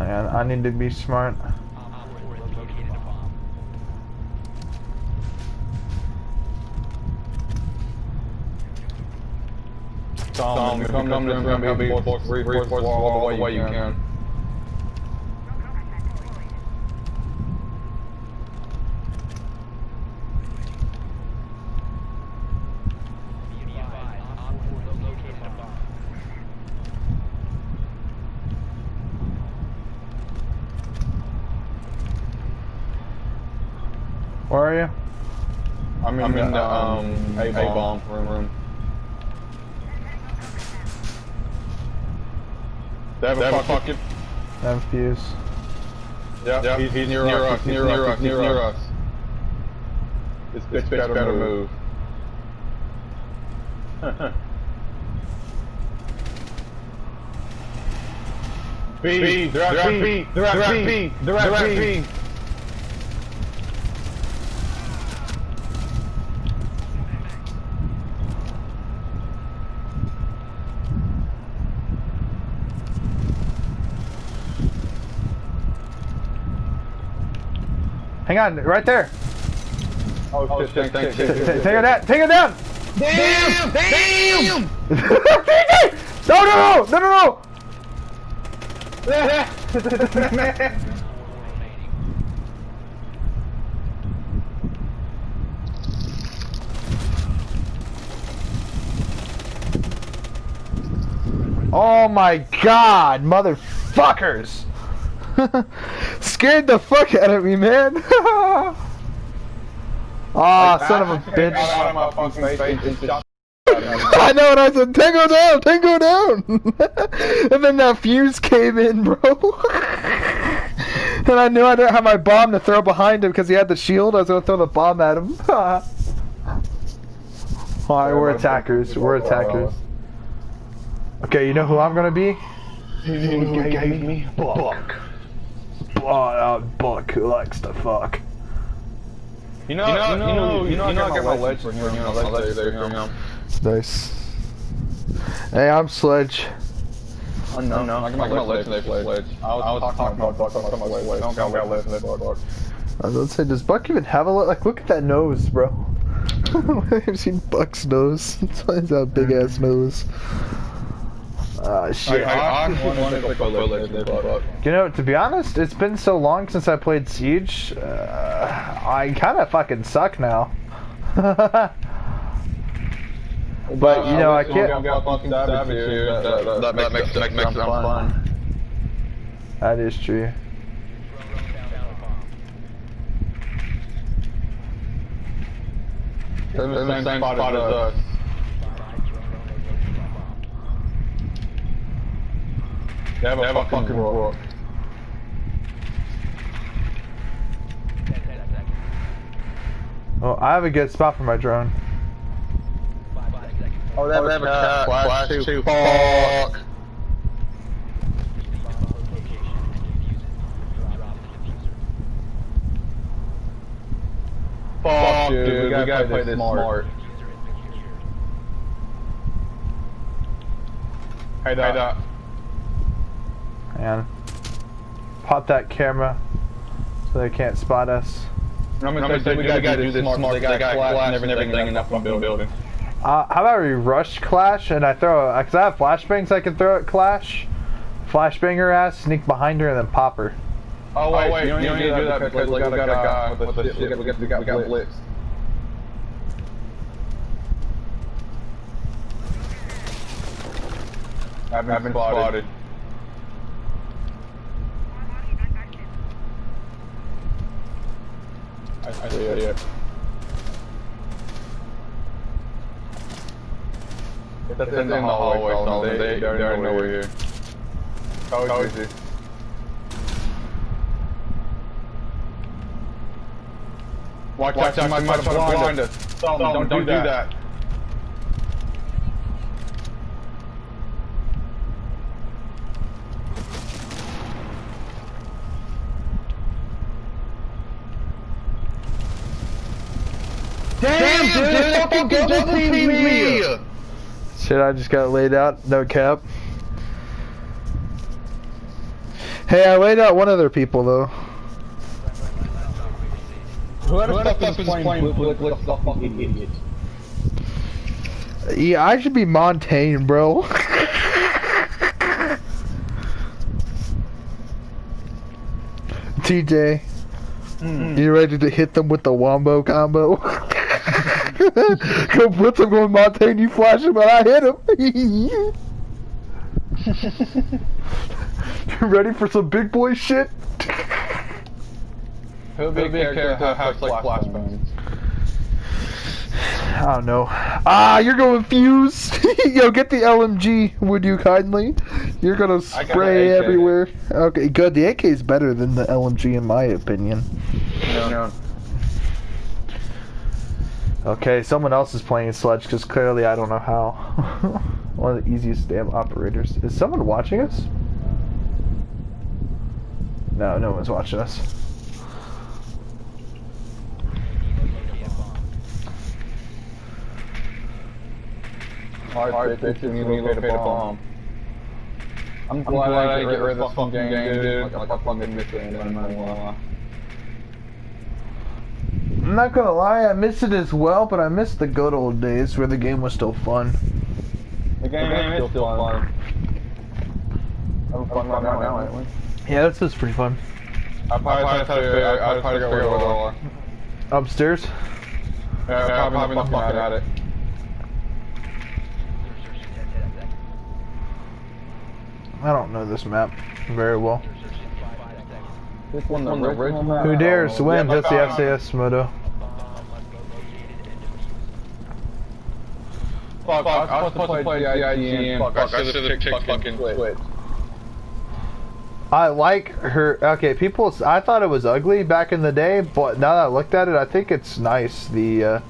And I need to be smart. Tom, if you come to this room, reinforce the wall all the way you can. Where are you? I'm in the A-bomb room. They have a fucking... I have a fuse. Yeah, he's near us, near us. This bitch better move. B, they're at B, they're at B, they're at B. Hang on, right there. Oh shit, thanks. Take her down, take her down! Damn! No! Oh my god, motherfuckers! Scared the fuck out of me, man. Ah, son of a bitch. I know what I said. Tango down. And then that fuse came in, bro. And I knew I didn't have my bomb to throw behind him because he had the shield. I was gonna throw the bomb at him. Alright, we're attackers. Okay, you know who I'm gonna be? You gave me Buck. Buck who likes to fuck. You know, I got my legs for him. Nice. Hey, I'm Sledge. I know. I got my legs today for Sledge. I was talking about Buck. I don't got my legs today for Buck. I was gonna say, does Buck even have a like? Look at that nose, bro. I've seen Buck's nose. It's a big ass nose. Shit. You know, to be honest, it's been so long since I played Siege. I kind of fucking suck now. But you know, I can't. That makes them fun. That is true. They're in the same spot as us. They have a fucking roar. Oh, I have a good spot for my drone. Oh, they have a cat. Flash too. Fuck. Fuck, dude. We gotta play this smart. Hey, Doc. And pop that camera so they can't spot us. I'm gonna say we gotta do this smart. They got flash and everything in that building. How about we rush Clash and I throw, cause I have flashbangs I can throw at Clash. Flashbang her ass, sneak behind her, and then pop her. Oh wait, you don't need to do that because we got a guy with the shit. We got blitzed. I've been spotted. I see it. If that's in the hallway, Solomon, they already know we're here. How is it? Watch out, you might try to blind us. Solomon, don't do that. Damn, dude, fucking double team me! Shit, I just got laid out, no cap. Hey, I laid out one of their people though. Whoever the fuck is playing Blitz the fucking idiot. Yeah, I should be Montaigne, bro. TJ, you ready to hit them with the wombo combo? Go Blitz, I'm going Montaigne, you flash him and I hit him. You ready for some big boy shit? Who'll be a character that has like flashbangs? I don't know. Ah, you're going fuse. Yo, get the LMG, would you kindly? You're gonna spray everywhere. Okay, good. The AK is better than the LMG in my opinion. No. Okay, someone else is playing Sledge because clearly I don't know how. One of the easiest damn operators. Is someone watching us? No, no one's watching us. Hard bitch, we need to locate a bomb. I'm glad I get rid of this fucking game, dude. Like a fucking missing. I'm not gonna lie, I miss it as well, but I miss the good old days where the game was still fun. The game is still fun. Having fun right now, ain't we? Yeah, this is pretty fun. I'd probably figure out where they are. Upstairs? Yeah, probably not fucking at it. I don't know this map very well. This one, the original map? Who dares to win? Just the SAS moto. Fuck, I was supposed to play DITN. Fuck, I should have picked fucking Twitch. I like her. Okay, people. I thought it was ugly back in the day, but now that I looked at it, I think it's nice. The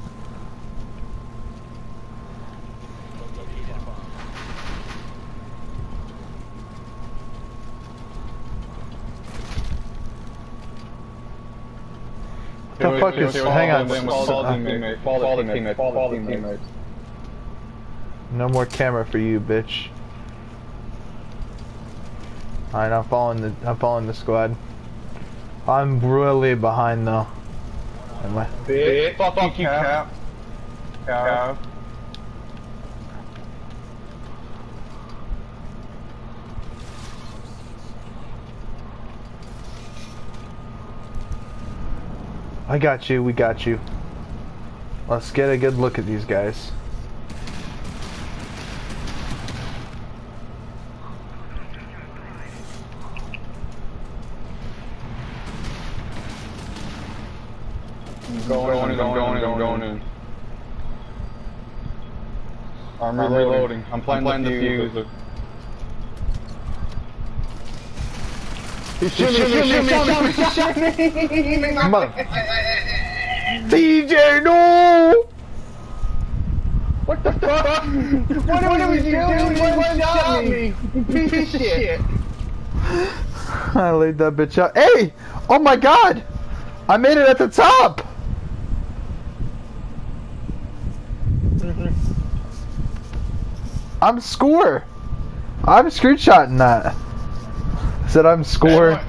what the fuck is? Hang on. Follow the teammates. No more camera for you, bitch. Alright, I'm following the squad. I'm really behind though. Am I? Bitch, fuck you, Cap. I got you, we got you. Let's get a good look at these guys. I'm going in. I'm reloading. I'm playing the fuse. He shot me! Come on. DJ, no! What the fuck? What are we doing? One shot me! You piece of shit! I laid that bitch out. Hey! Oh my god! I made it at the top! I'm score! I'm screenshotting that. I said I'm score.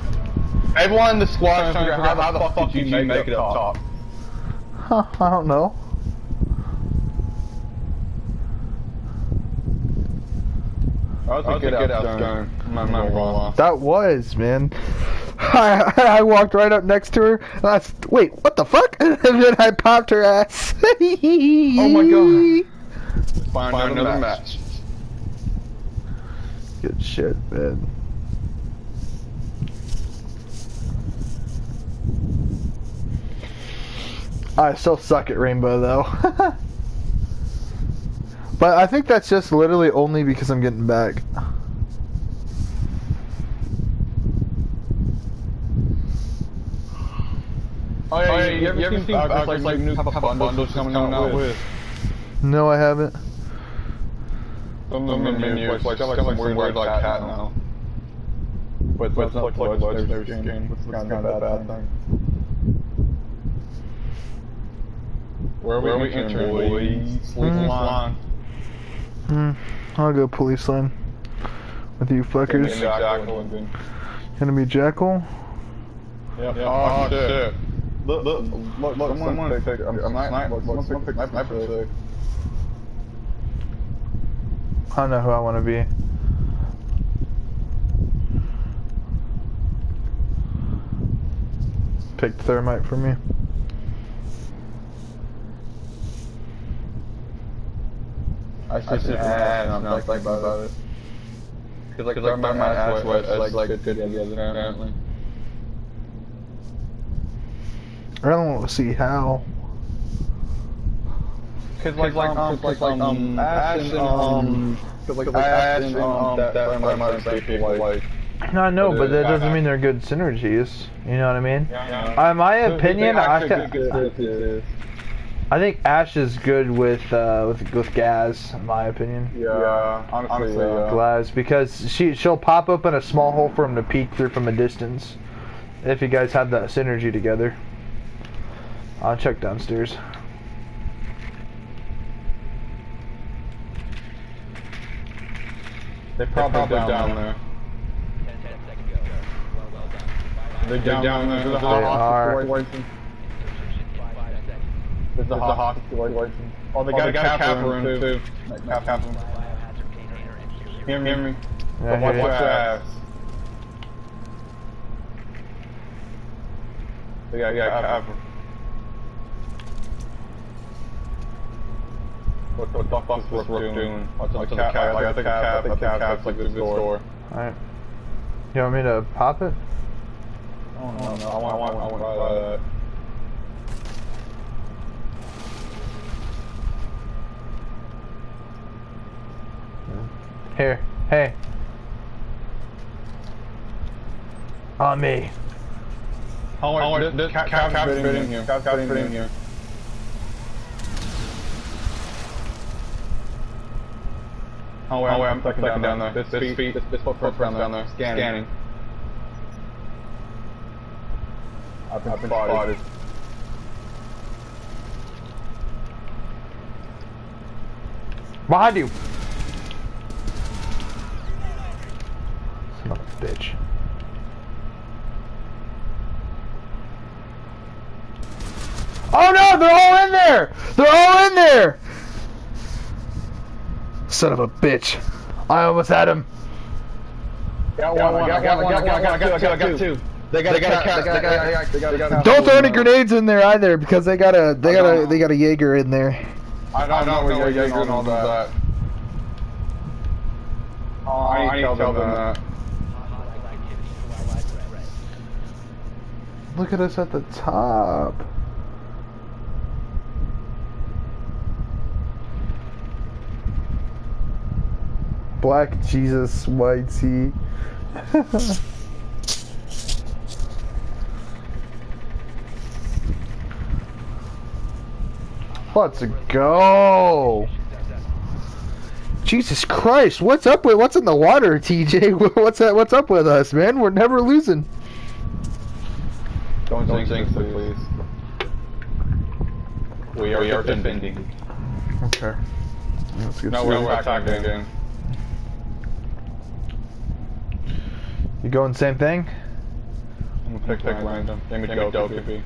Everyone in the squad is trying to figure out how the fuck did you make it up top? Huh, I don't know. That was a good outgun. That was, man. I walked right up next to her. And wait, what the fuck? And then I popped her ass. Oh my god. Find another match. Good shit, man. I still suck at Rainbow though. But I think that's just literally only because I'm getting back. Oh yeah, you ever seen like new bundles coming out with? No, I haven't. Some of them menus like some weird like cat now. But it's not like legendary skin. It's kind of a bad thing. Where are we entering, boys? Police line. I'll go police line with you fuckers. Enemy Jackal. Yep. Oh, shit. Look, someone pick sniper stick. I know who I want to be. Pick thermite for me. I should add, and I'm thinking about it. Cause like thermite adds what, it's like good together, apparently. I don't want to see how. Cause Ash and that thermite people like. No, I know, but that doesn't mean they're good synergies. You know what I mean? Yeah. In my opinion, I think Ash is good with Gaz. In my opinion. Yeah, honestly, Gaz, because she'll pop open a small hole for him to peek through from a distance. If you guys have that synergy together, I'll check downstairs. They're probably down there. They're down there. There's a hostage situation. There's a hostage situation. Oh, they got a cap room too. Cap room. Hear me? Yeah, Watch your ass. They got cap room. What the fuck is Rook doing? Watch the cap. I think the cap's like this door. Alright. You want me to pop it? Oh no, I want to try that. Here, hey. On me. Oh, this cap's fitting here. Cap's fitting here. Oh wait, I'm stuck down there. This footprint down there. Scanning. I've been spotted. Behind you! Son of a bitch. Oh no, they're all in there! They're all in there! Son of a bitch. I almost had him. Got two. They got a cap. Don't throw any grenades in there either, because they got a Jaeger in there. I don't know where Jaeger and all that. Oh, I need to tell them that. Look at us at the top. Black Jesus, white tea. Let's go. Jesus Christ, what's up with what's in the water, TJ? What's up with us, man? We're never losing. Don't jinx it, please. We are defending. Okay. Let's get we're attacking again. You going same thing? I'm gonna pick random. Give me Doki.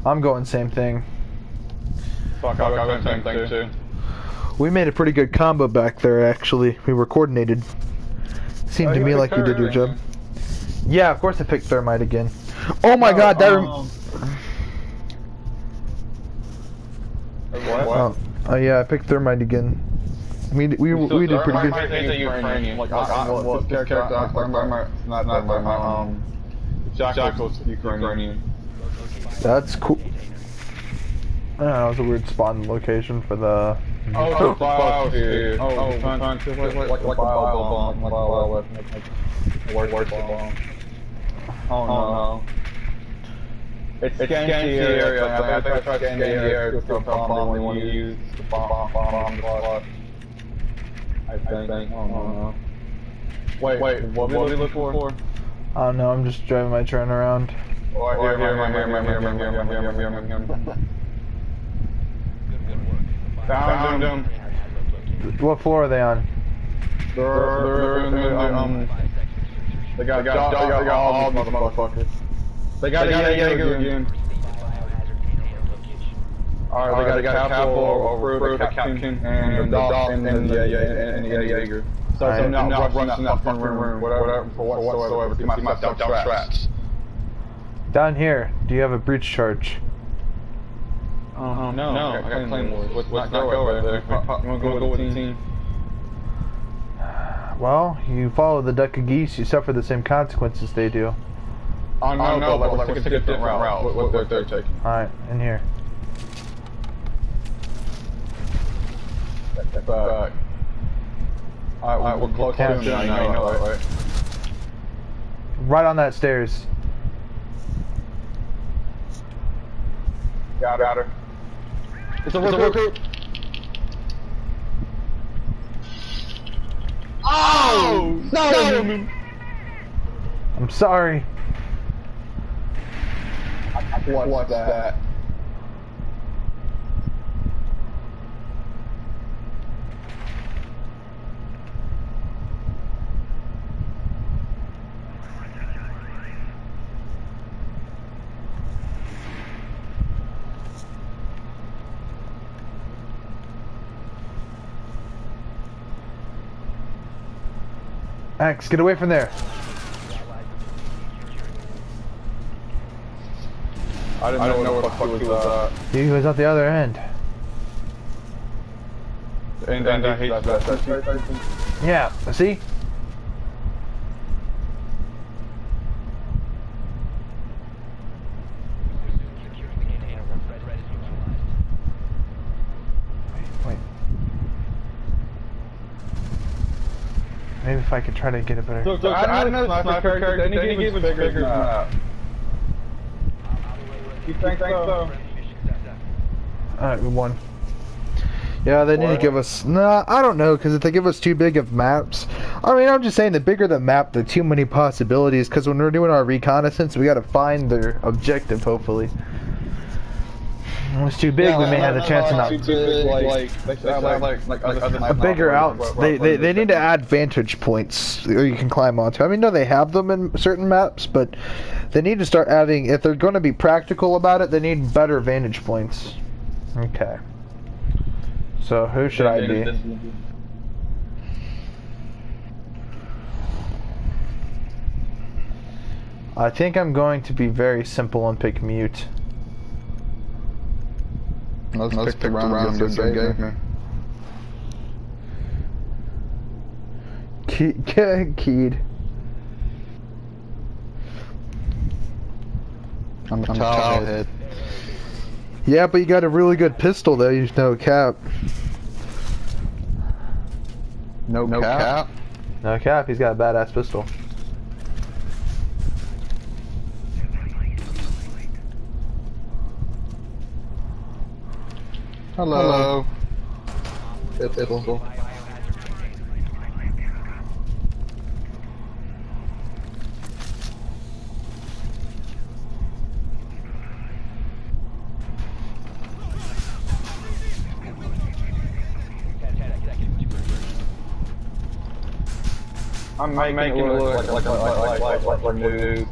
I'm going same thing. Fuck, I'll go same thing too. We made a pretty good combo back there, actually. We were coordinated. Seemed to me like you did your job. Yeah, of course I picked thermite again. Oh my god, that what? Oh yeah, I picked thermite again. We did pretty good. Ukrainian. Like, Jackal's Ukrainian. That's cool. I don't know, it was a weird spawn location for the... Oh, the biosphere. Like a bio bomb. Where's the bomb? Oh no. It's scanning the area. I think I tried to scan the area to bomb. They want to use the bomb the spot. I think. Oh no. Wait, what are we looking for? I don't know, I'm just driving my train around. Oh, here. Found them. What floor are they on? They're in the They got all these motherfuckers. They got a Jaeger again. Alright, they got a capital over the captain and the dog and the Jaeger. So not running that fucking room, whatever, for whatsoever. You might dump traps. Down here, do you have a breach charge? No, I got claymores. Let's not go right there. You wanna go with the team? Well, you follow the duck of geese, you suffer the same consequences they do. I know, but let's take a different route. What they're taking. Alright, in here. Alright, we're close to him now, you know that, right? Right on that stairs. Got her. It's a recruit. Oh! No! I'm sorry. What's that? Max, get away from there. I didn't know what the fuck he was at. He was at the other end. And I hate that. Yeah, see? Wait. Maybe if I could try to get it better. Look, I know the sniper character, then he gave us bigger than that. You think so? Alright, we won. Yeah, they need to give us... Nah, I don't know, because if they give us too big of maps... I mean, I'm just saying, the bigger the map, the too many possibilities, because when we're doing our reconnaissance, we gotta find their objective, hopefully. When it's too big, we may have the chance of not... A bigger out... They need to add vantage points, or you can climb onto. I mean, no, they have them in certain maps, but they need to start adding... If they're going to be practical about it, they need better vantage points. Okay. So, who should I be? I think I'm going to be very simple and pick mute. Let's pick the round you gave me. Keyed. I'm a childhead. Yeah, but you got a really good pistol though, you know, cap. No cap? No cap, he's got a badass pistol. Hello. Pistol. I'm making it look like nukes.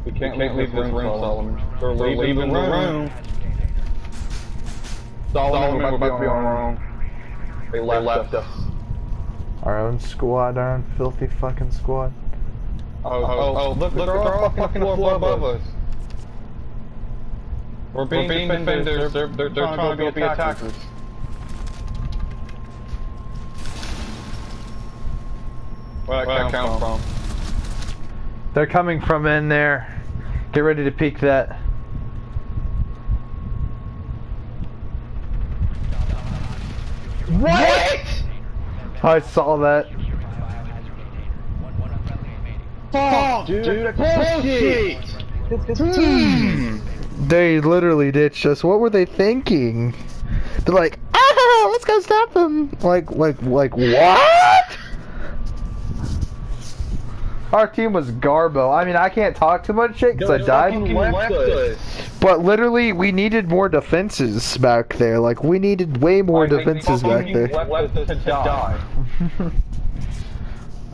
We can't leave this room, Solomon. They're leaving the room. Solomon, we're about to be on our own. They left us. Our own squad, our own filthy fucking squad. Oh, look, they're all fucking floor above us. We're being defenders. They're trying to be attackers. Where that come from? They're coming from in there. Get ready to peek that. What? I saw that. Fuck, dude, bullshit! They literally ditched us. What were they thinking? They're like, ah, let's go stop them. Like what? Our team was garbo. I mean, I can't talk too much shit because I died. But literally, we needed more defenses back there. Like, we needed way more defenses back there.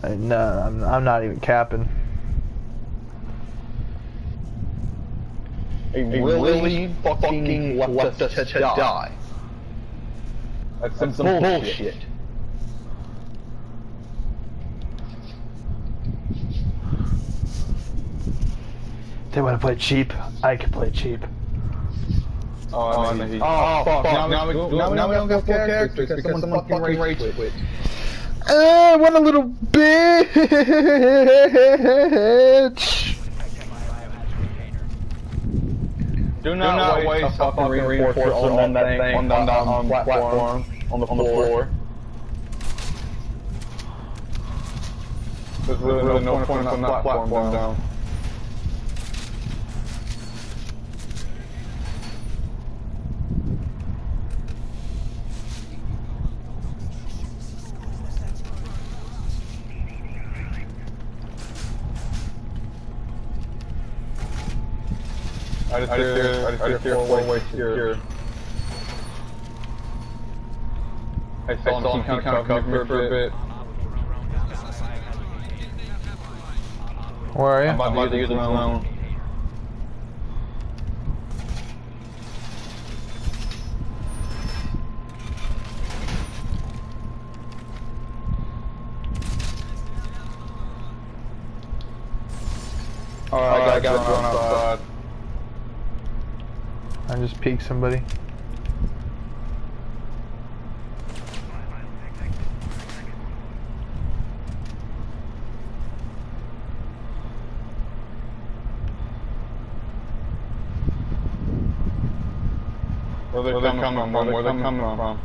No, I'm not even capping. He really fucking left us to die. That's some bullshit. They want to play cheap. I can play cheap. Oh, fuck. Now we don't get full characters because someone fucking rage quit. What a little bitch! Do not waste a fucking reinforcer on that thing, on that platform, on the floor. There's really no point on that platform down. I just hear four-way secure. I saw him kind of cover me for a bit. Where are you? I'm about to use the drone. Alright, I got a drone outside. I just peeked somebody. Where they coming from? Where they coming from?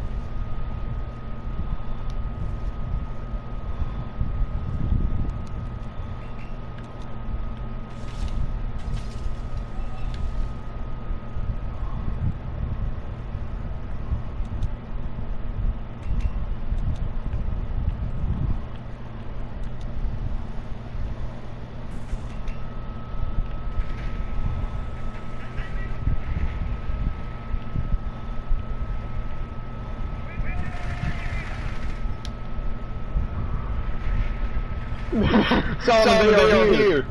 Saw them over here.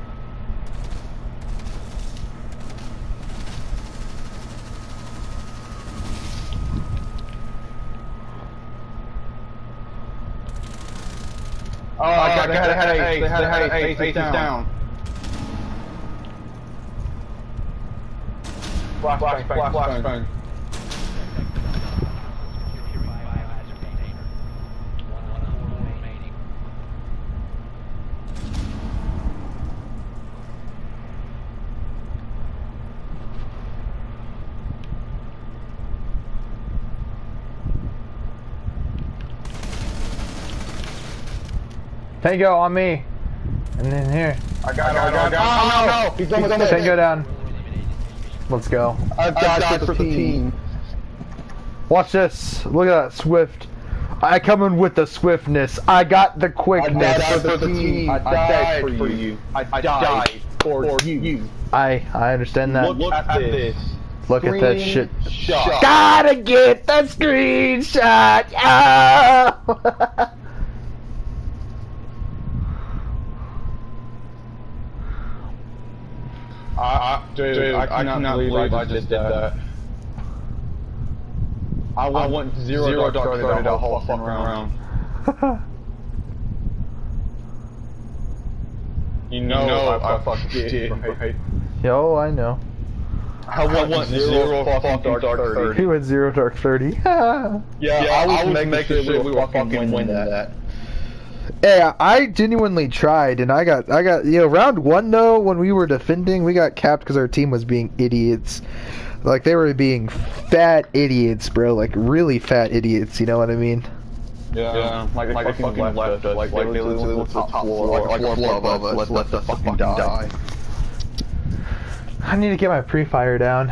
Oh, I got ace. They had ace down. Flashbang. Tango on me. And then here. I got it. Oh, no. He's almost Tango down. Let's go. I've got it for the team. Watch this. Look at that swift. I come in with the swiftness. I got the quickness. I died for the team. I died for you. I died for you. I understand that. Look at this. Look at that shit. Shot. Gotta get the screenshot. Oh! Dude, I cannot believe I just did that. I want zero dark 30 the whole fucking round. You know I fucking did, right? Yo, I know. I want zero fucking dark 30. He went zero dark 30. Yeah, I was making sure we were fucking winning that. Yeah, I genuinely tried, and I got, round one though, when we were defending, we got capped because our team was being idiots. Like, they were being fat idiots, bro, like, really fat idiots, you know what I mean? Yeah, like they fucking left us, like they literally went to the top floor, like a floor above us, let us fucking die. I need to get my pre-fire down.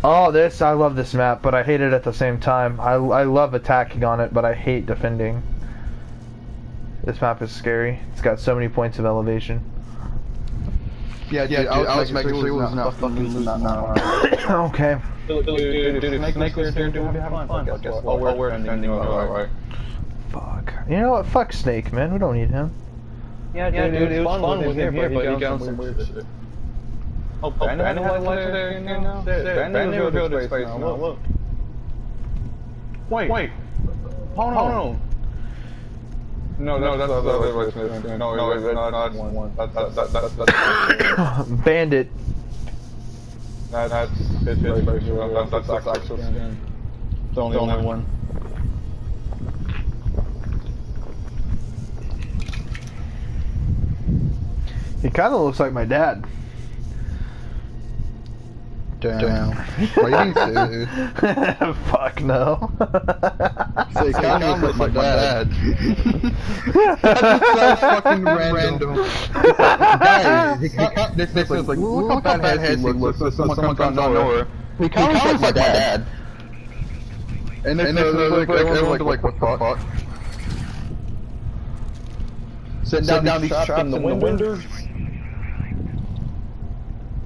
Oh, I love this map, but I hate it at the same time. I love attacking on it, but I hate defending. This map is scary. It's got so many points of elevation. Yeah, I was making sure it was not fucking losing that now. Okay. Dude, Snake was there doing having fun. Guess what? We're defending, alright. Fuck. You know what? Fuck Snake, man. We don't need him. Yeah, dude, it was fun with him here, but he got some weird shit. Oh, Ben had a legendary again now? Ben never built his space now, look. Wait. Hold on. No, that's the other way. No, that's one. That's Bandit. That's his space. That's actual skin. It's the only one. He kind of looks like my dad. Damn. Why you dude? Fuck no. Say, kind of looks like my dad. That's fucking random. Guys, this is like, look how bad he looks. Someone comes out of nowhere. He kind of looks like my dad. And then everyone's like, what the fuck? Sitting down these traps in the windows.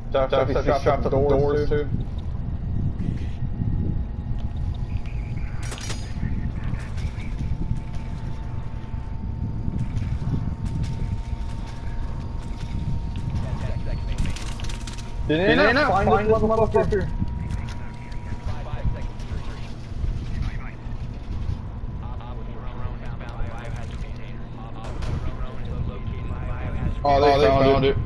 Strapped the doors too. Did they not find this motherfucker? Oh, they found it.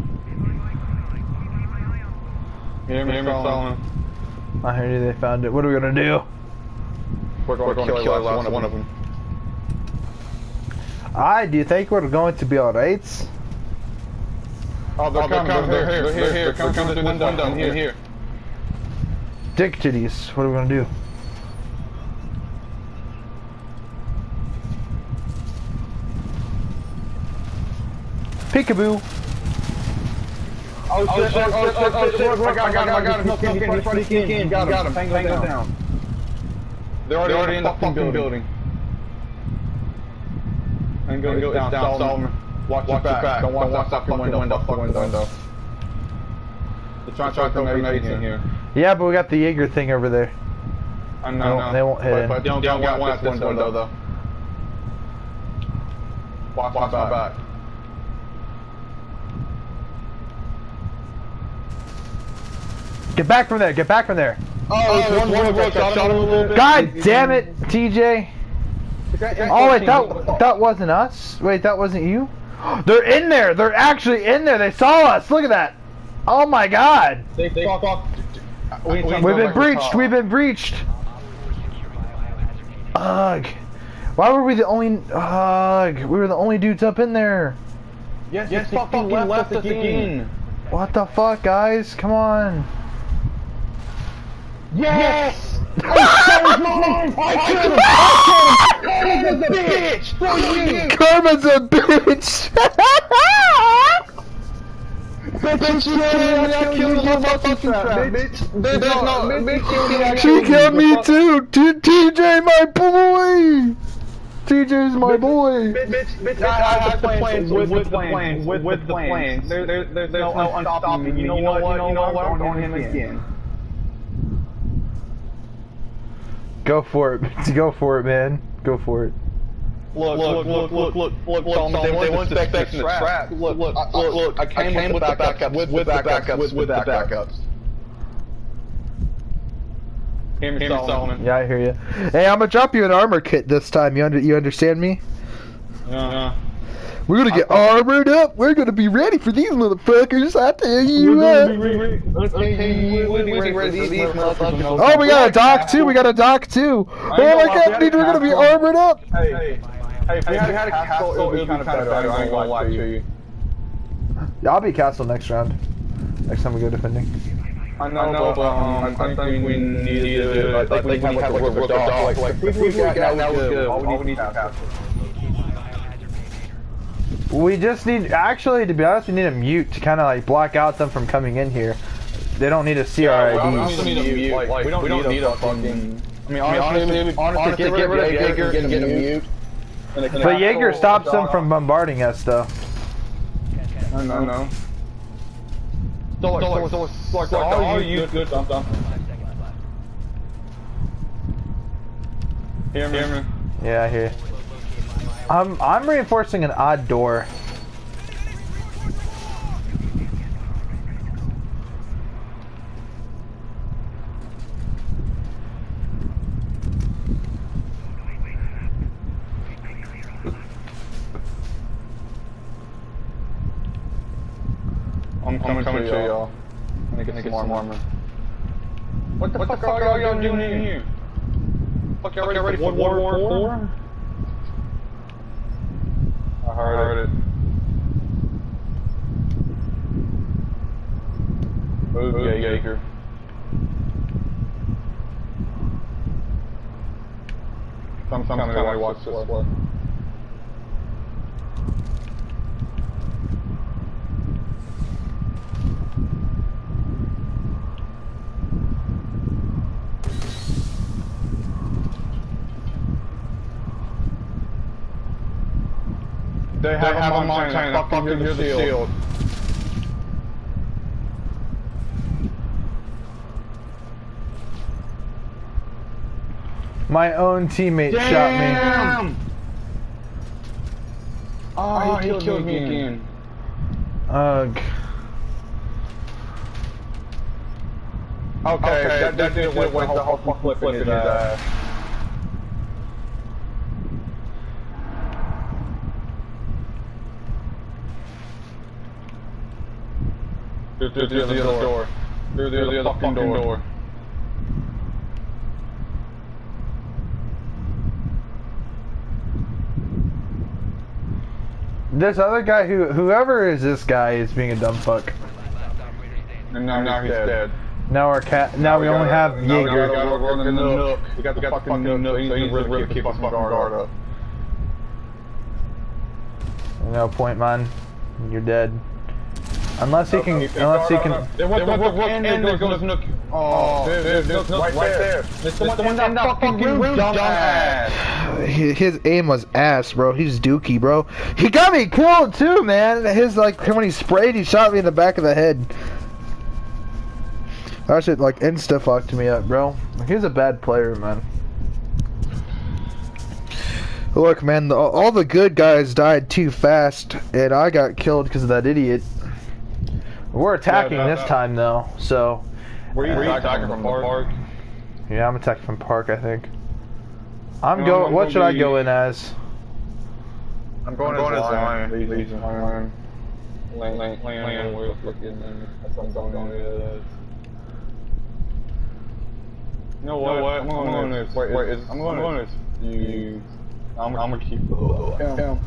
Hear me calling. I heard you, they found it. What are we gonna do? We're going to kill the last one of them. Do you think we're going to be alright? Oh, they're coming. They're here. They're coming through this window. Here. Dick titties. What are we gonna do? Peekaboo. Oh shit. I got him. He's trying to sneak in. Got him. Bang down. They're already in the fucking building. And go down. Solomon. Watch your back. Don't walk off your window. They're trying to throw everything in here. Yeah, but we got the Jaeger thing over there. I know. They won't hit it. But don't get one at this window though. Watch my back. Get back from there. Oh, one shot him a little bit. God damn it, TJ. Oh wait, that wasn't us. Wait, that wasn't you. They're in there. They're actually in there. They saw us. Look at that. Oh my God. They fucked. We've been breached. Ugh. Why were we the only? Ugh. We were the only dudes up in there. Yes, they fucking left us again. What the fuck, guys? Come on. Yes! Karma's a bitch! She killed me too! TJ, my boy! TJ's my boy! Bitch, I have the plans with the plans. There's no unstopping me. You know what? I'm going him again. Go for it, man. Go for it. Look, they weren't expecting the trap. Look, I came with the backups. Hear me, Solomon. Yeah, I hear you. Hey, I'm gonna drop you an armor kit this time. You understand me? We're gonna get armored up. We're gonna be ready for these motherfuckers. I tell you what. Oh, we got a dock too. Oh my God, dude, we're gonna be armored up. Hey, if we had a castle, it would be kind of better. I ain't gonna lie to you. Yeah, I'll be castle next round. Next time we go defending. I know, but I think we need to. I think we have like a rubber dog. Like if we got that was good. All we need is castle. We just need, actually, to be honest, we need a mute to kind of like block out them from coming in here. They don't need to see our IDs. We don't need a mute. Like, we don't need a fucking. I mean, honestly, get rid of Jaeger and get a mute. But Jaeger stops them from bombarding us, though. I know. So all you good stuff. Hear me? Yeah, I hear you. I'm reinforcing an odd door. I'm coming to y'all. I'm gonna get some armor. What the fuck are y'all doing in here? Fuck, y'all ready for World War IV? I heard it. Move, Jaeger. Sometimes I watch this way. They have a Montana fucking near the shield. My own teammate shot me. Oh, he killed me again. Ugh. Okay, that did what the whole fucking flip in his ass. Through the other door. Through the other fucking door. This other guy, whoever is this guy, is being a dumb fuck. And now he's dead. Now we only have Jaeger. We're in the nook. We got the fucking nook, so you really keep us guard up. No point, man. You're dead. Unless he can. There goes Nook. Oh, there's Nook right there. It's the one in that fucking room, dumbass. His aim was ass, bro. He's dookie, bro. He got me killed too, man. His when he sprayed, he shot me in the back of the head. That shit insta fucked me up, bro. He's a bad player, man. Look, man, all the good guys died too fast, and I got killed because of that idiot. We're attacking this time, though, so... Were you attacking from Park? Yeah, I'm attacking from Park, I think. What should I go in as? I'm going as Lion. Lion, we're looking, that's what I'm going as. You know what? I'm going as you. I'm gonna keep him.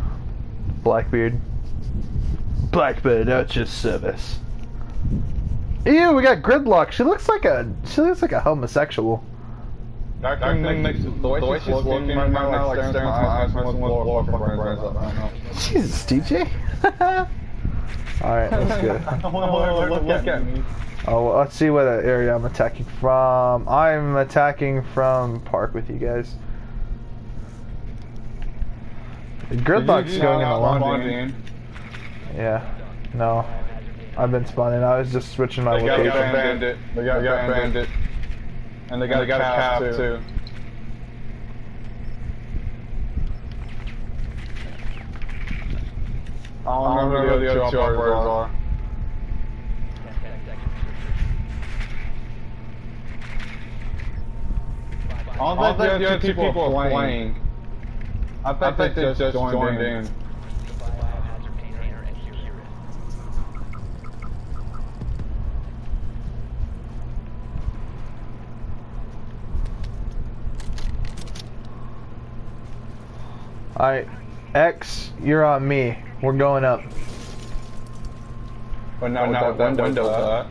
Blackbeard. Blackbeard, that's your service. Ew, we got Gridlock. She looks like a homosexual. That thing makes the way she's looking right now, like staring into my eyes, makes me want to blow fucking brains up right now. Jesus, DJ. Alright, let's go. Look at me. Oh, well, let's see what area I'm attacking from. I'm attacking from Park with you guys. Gridlock's going in the long. Yeah. No. I've been spawning. I was just switching my location. They got Bandit. They got Bandit. And they got a Cap too. I don't remember where the other two operators are. I don't think the other two people are playing. I think they just joined in. Alright, X, you're on me. We're going up. But now that window's that.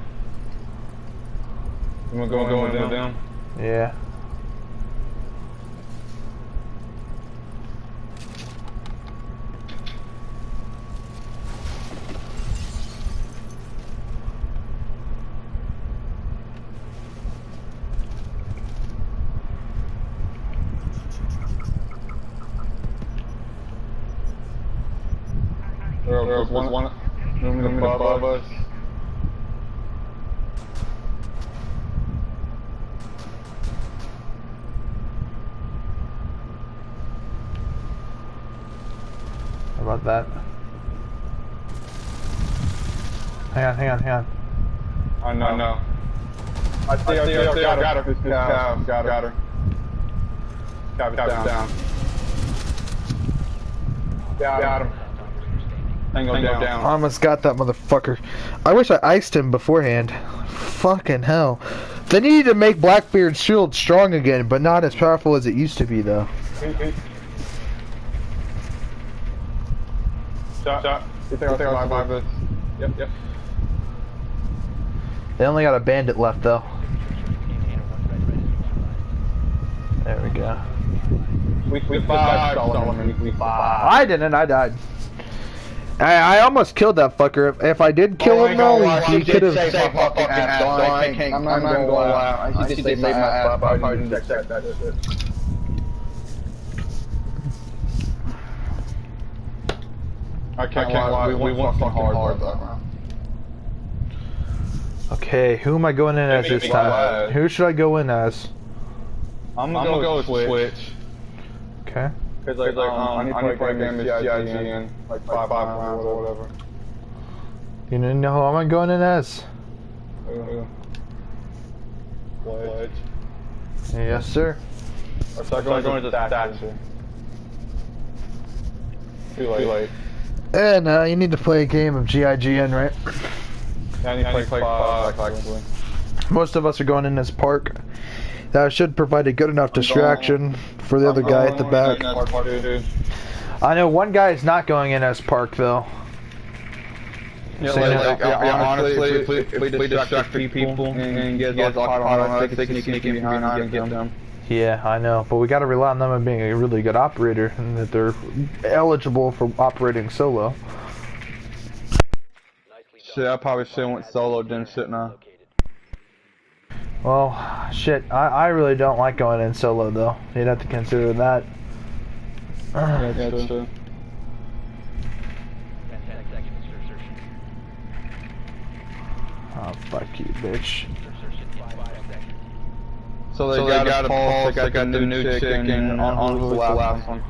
You wanna go down? Yeah. There's one above us. How about that? Hang on. I know. I see her. Got her. Got her. Got down. Got him. And go down. I almost got that motherfucker. I wish I iced him beforehand. Fucking hell. They need to make Blackbeard's shield strong again, but not as powerful as it used to be, though. Shot. You think I'll survive this? Yep. They only got a bandit left, though. There we go. We survived, Solomon. We survived. I didn't, I died. I almost killed that fucker. If I did kill him, though, he could have... I'm not gonna lie. I did save my ass, but I didn't accept that shit. I can't lie. We went fucking hard that round. Okay, who am I going in as this time? Who should I go in as? I'm gonna go with Switch. Okay. Cause I need to play a game of CIG in like 5 rounds or whatever. You know who am I going in as? Pledge. Yes, sir. Or start going to the statue. Too late. And you need to play a game of GIGN, right? Yeah, I need to play 5 actually. Most of us are going in as Park. That should provide a good enough distraction for the other guy at the back. I know one guy is not going in as Park, though. Yeah, honestly, if we distract 3 people and get all caught on us, they can sneak in behind and get them. Yeah, I know, but we gotta rely on them being a really good operator and that they're eligible for operating solo. Shit, I probably should have went solo, didn't shit now. Well, shit, I really don't like going in solo, though. You'd have to consider that. Yeah, that's true. Oh, fuck you, bitch. So they got a pulse, they got the new chick, and on the last one.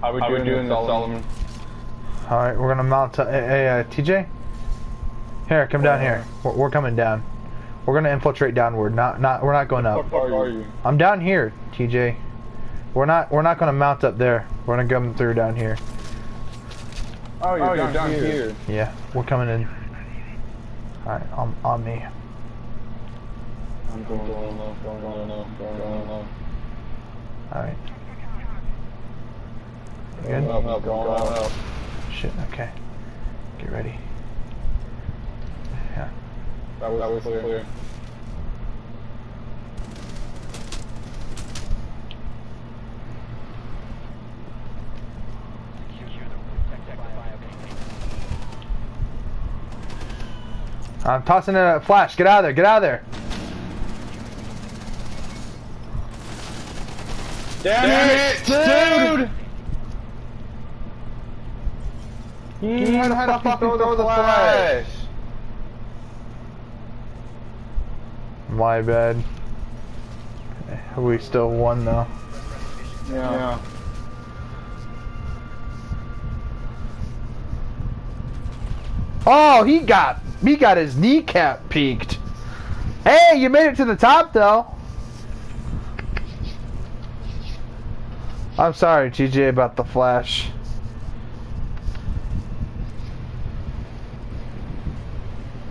How we doing this, Solomon? Alright, we're gonna mount hey, TJ? Here, come down here. We're coming down. We're gonna infiltrate downward, we're not going up. Where are you? I'm down here, TJ. We're not gonna mount up there. We're gonna come through down here. Oh, you're down here. Yeah, we're coming in. Alright, on me. I'm going low. Alright. Good? Going up. Shit, okay. Get ready. Yeah. That was clear. I'm tossing it at Flash. Get out of there. Get out of there. Damn it, dude! He had to fucking throw the flash. My bad. We still won though. Yeah. Oh, he got his kneecap peaked. Hey, you made it to the top though. I'm sorry, TJ, about the flash.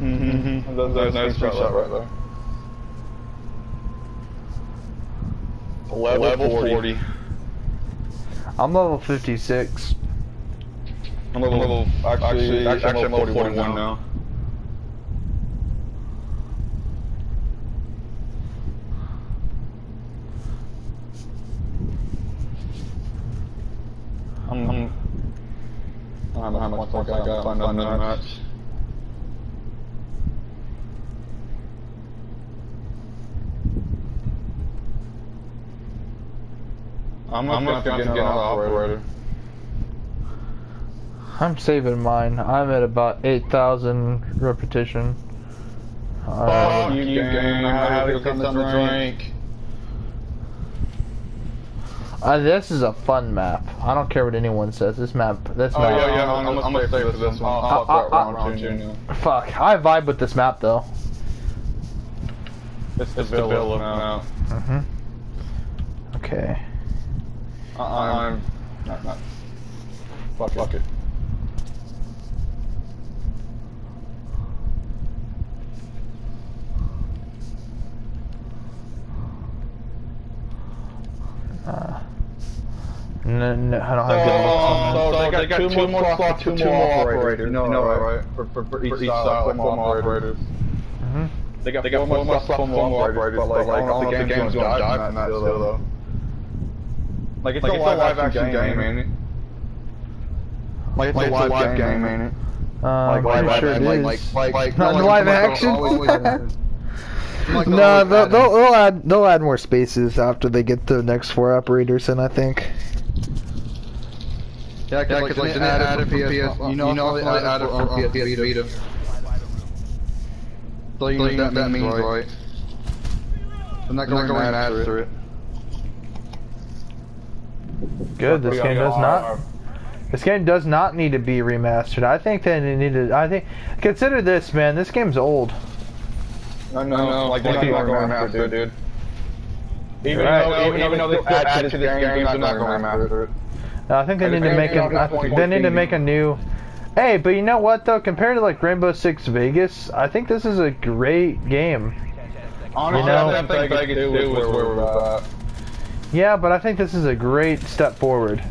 That's a nice shot right there. Level 40. I'm level 56. I'm level actually I'm level 41 now. I don't know how much I got on another match. I'm not gonna get another operator. I'm saving mine. I'm at about 8,000 repetition. Oh, you game. I have to get something to drink. This is a fun map. I don't care what anyone says. This map. Oh yeah, I'm gonna stay for this one. I'll round two now. Fuck, I vibe with this map though. It's the villa now. Okay. Not. Fuck it. No, I don't have good looks on that. So they got two more slots for two more operators. You know, right? For each side, like 4 more operators. They got 4 more slots for 4 more operators, but like, I don't know if the game's gonna die from that still, though. Like, it's a live action game, ain't it? Like, it's a live game, ain't it? Pretty sure it is. Like, not in live action? No, they'll add more spaces after they get the next 4 operators in, I think. Yeah, cause like, they added for PS, you know, they added for PS Vita. So you know what that means, right? I'm not going to add to it. Good, this game does not. This game does not need to be remastered. I think they need to. I think consider this, man. This game's old. I know, like they're not going to remaster it, dude. Even though they still add to this game, they're not going to remaster it. No, I think they need to make they need to make a new. Hey, but you know what though? Compared to like Rainbow Six Vegas, I think this is a great game. Honestly, I think Vegas 2 is where we're at. Yeah, but I think this is a great step forward.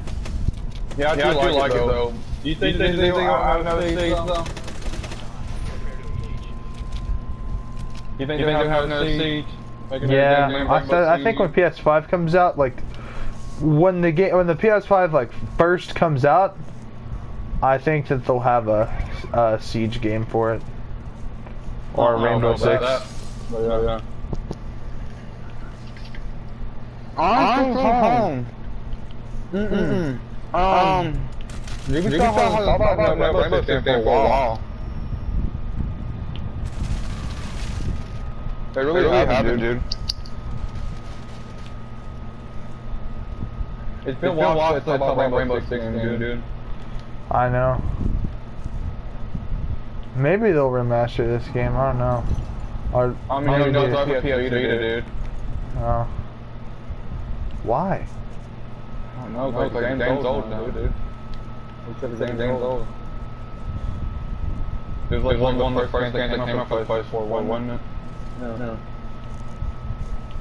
Yeah, I do like it though. Do you think they will have another stage though? You think they'll have another siege? Yeah, I think when PS5 comes out, like when the PS5 like first comes out, I think that they'll have a siege game for it, or Rainbow Six. Yeah. I'm home. You can talk about Rainbow Six for a while. They really haven't, dude. It's been a while since I talked about Rainbow Six, dude. I know. Maybe they'll remaster this game. I don't know. Or I mean, you know, it's PS Vita, dude. Oh. Why? I don't know, because the game's old now, dude. The game's old. It was like one of the first games that came out for PS4, wasn't it? No.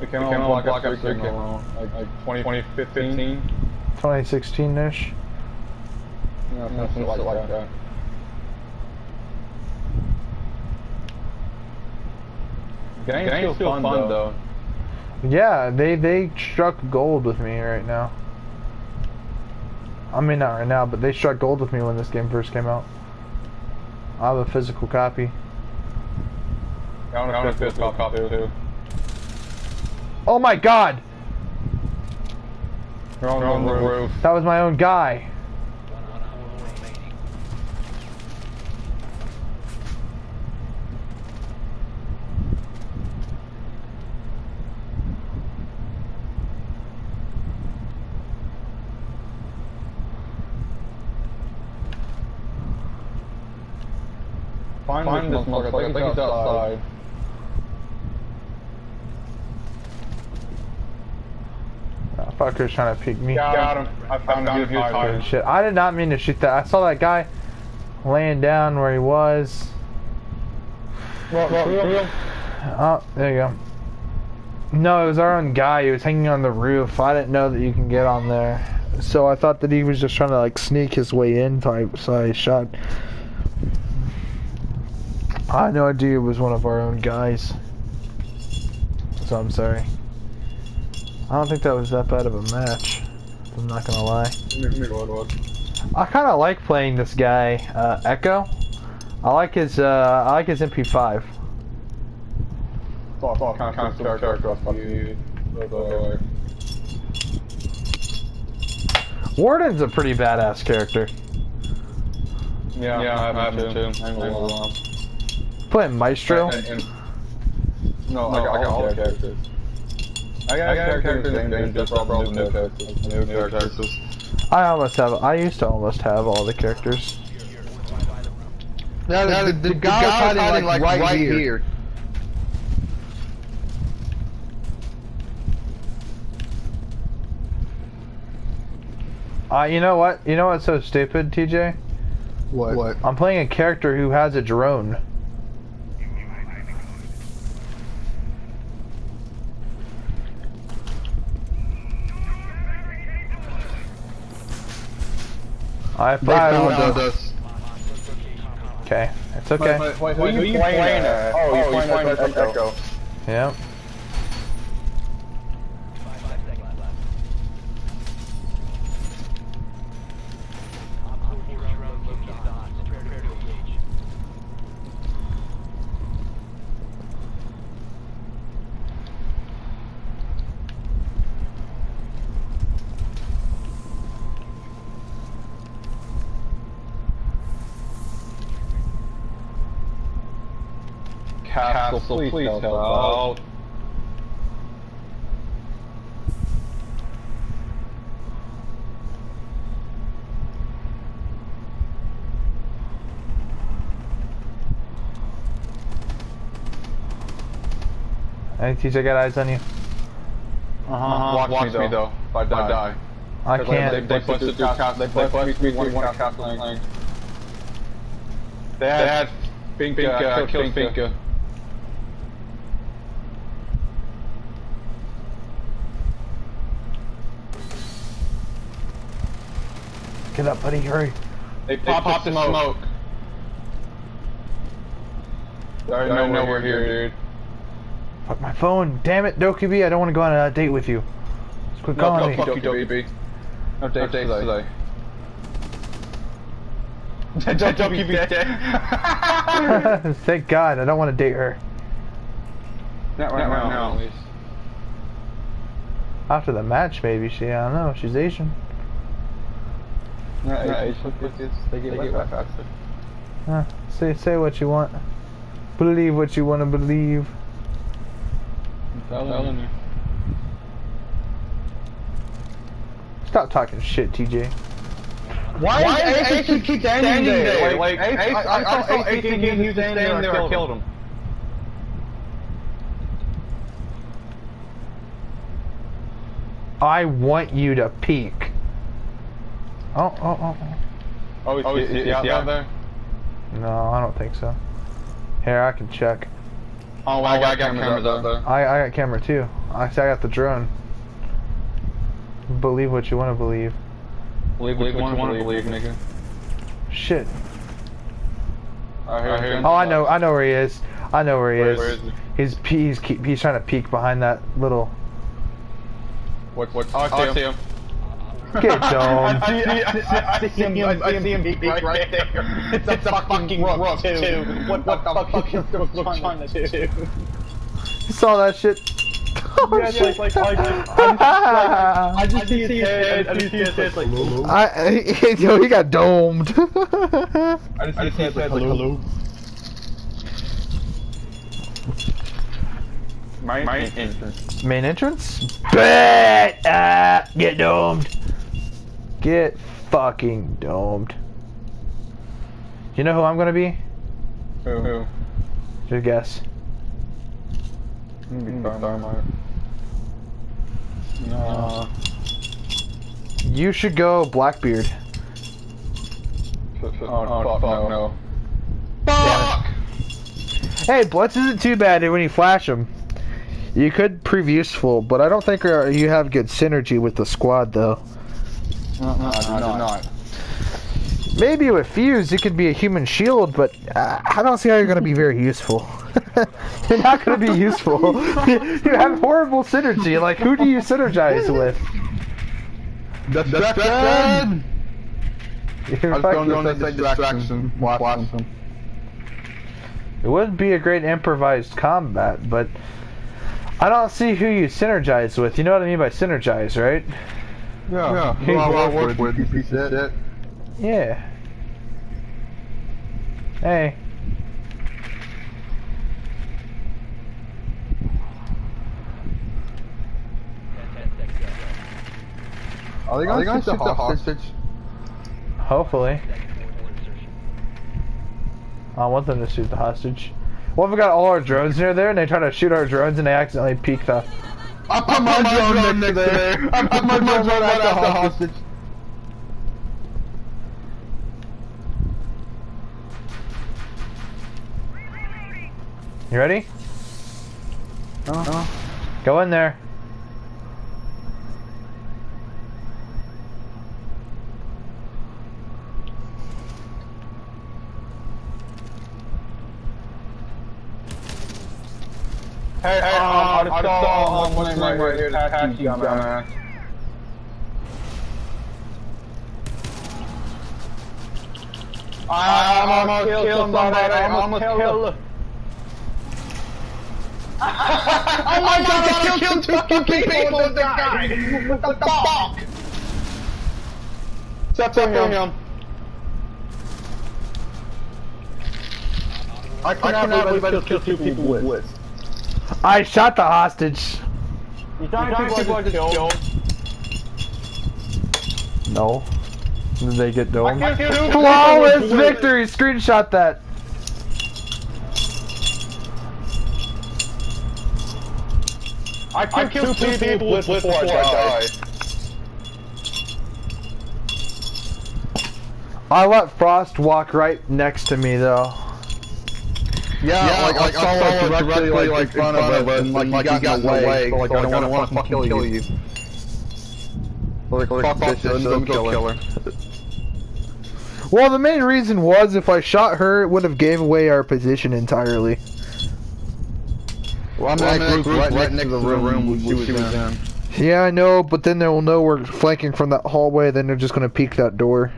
It came out when Black Ops 3 came out, like 2015? 2016-ish? Yeah, something like that. Game's still fun though. Yeah, they struck gold with me right now. I mean, not right now, but they struck gold with me when this game first came out. I have a physical copy. I want a physical copy too. Oh my god! You're on the roof. That was my own guy. Find this motherfucker. I think he's outside. That fucker's trying to peek me. Got him. I found him. He was tired. Shit, I did not mean to shoot that. I saw that guy laying down where he was. Oh, there you go. No, it was our own guy. He was hanging on the roof. I didn't know that you can get on there. So I thought that he was just trying to like sneak his way in, so I shot. I had no idea it was one of our own guys. So I'm sorry. I don't think that was that bad of a match. I'm not gonna lie. I kind of like playing this guy, Echo. I like his MP5. Warden's a pretty badass character. Yeah, I have him too. Playing Maestro? No, I got all the characters. I got characters in the game, just all the new characters. I used to almost have all the characters. The guy was hiding like right here. You know what? You know what's so stupid, TJ? What? I'm playing a character who has a drone. I found us. Okay, it's okay. Wait, who are you playing at? Oh, you're playing at Echo. Yep. Castle, please help out. Hey, TJ, got eyes on you. Watch me though. If I die. I can't. They busted through castle. They busted through one castle lane. They had Finka, killed Finka. Get up, buddy, hurry. They popped the smoke. They already know we're here, dude. Fuck my phone. Damn it, Dokubi, I don't want to go on a date with you. Just quit calling me. Fuck you, Dokey. No dates today. Dokey be dead. Thank God, I don't want to date her. Not right now, at least. After the match, maybe. I don't know, she's Asian. Asian kids, they get wet faster. Say what you want. Believe what you want to believe. I'm telling you. Stop talking shit, TJ. Why is Ace keep standing there? Like I saw Ace thinking he was standing there, I killed him. I want you to peek. Oh, is he out there? No, I don't think so. Here, I can check. Oh, I got cameras out there. I got camera too. I got the drone. Believe what you want to believe. Believe what you want to believe, nigga. Shit. I hear him. Oh, I know where he is. I know where he is. Where is he? He's trying to peek behind that little. What? Oh, I see him. Get domed. I see him peek right there. It's a fucking rook too. What the fuck is the rook trying to do? You saw that shit? Oh, yeah, shit. I just see his head, and his head like, hello. Yo, he got domed. I just see his head like, hello. Main entrance. Main entrance? Bet! Get domed. Get fucking domed. You know who I'm gonna be? Who? Just guess. No. You should go Blackbeard. Oh, fuck no. Fuck! Hey, Blitz isn't too bad when you flash him. You could prove useful, but I don't think you have good synergy with the squad, though. I do not. Maybe with Fuse, it could be a human shield, but I don't see how you're going to be very useful. You're not going to be useful. You have horrible synergy. Like, who do you synergize with? Distraction! You're fucking... Distraction. Watch him. It would be a great improvised combat, but I don't see who you synergize with. You know what I mean by synergize, right? Yeah. Hey, I'll work with you piece of shit. Yeah. Hey. Are they gonna shoot the hostage? Hopefully. I want them to shoot the hostage. What if we got all our drones near there and they try to shoot our drones and they accidentally peek the... I put my drone next to there. I put my drone right at the hostage. You ready? Go in there. Hey, I just saw what's his name right here, the taxi dumbass. I'm almost killed somebody, I'm almost killed. Oh my god, I killed two fucking people with the guy! What the fuck? Step to him. I cannot believe I just killed two people with. I shot the hostage. You trying people I just killed? No. Did they get domed? Flawless Flawless victory! Screenshot that. I killed two people with before I died. I let Frost walk right next to me though. Yeah, like I saw it directly like in front of us, and like you got in the way, so like I don't want to fucking kill you. Like fuck this shit, I'm gonna kill her. Well, the main reason was if I shot her, it would have gave away our position entirely. Well, I'm in that group right next to the room she was in. Yeah, I know, but then they will know we're flanking from that hallway, then they're just gonna peek that door.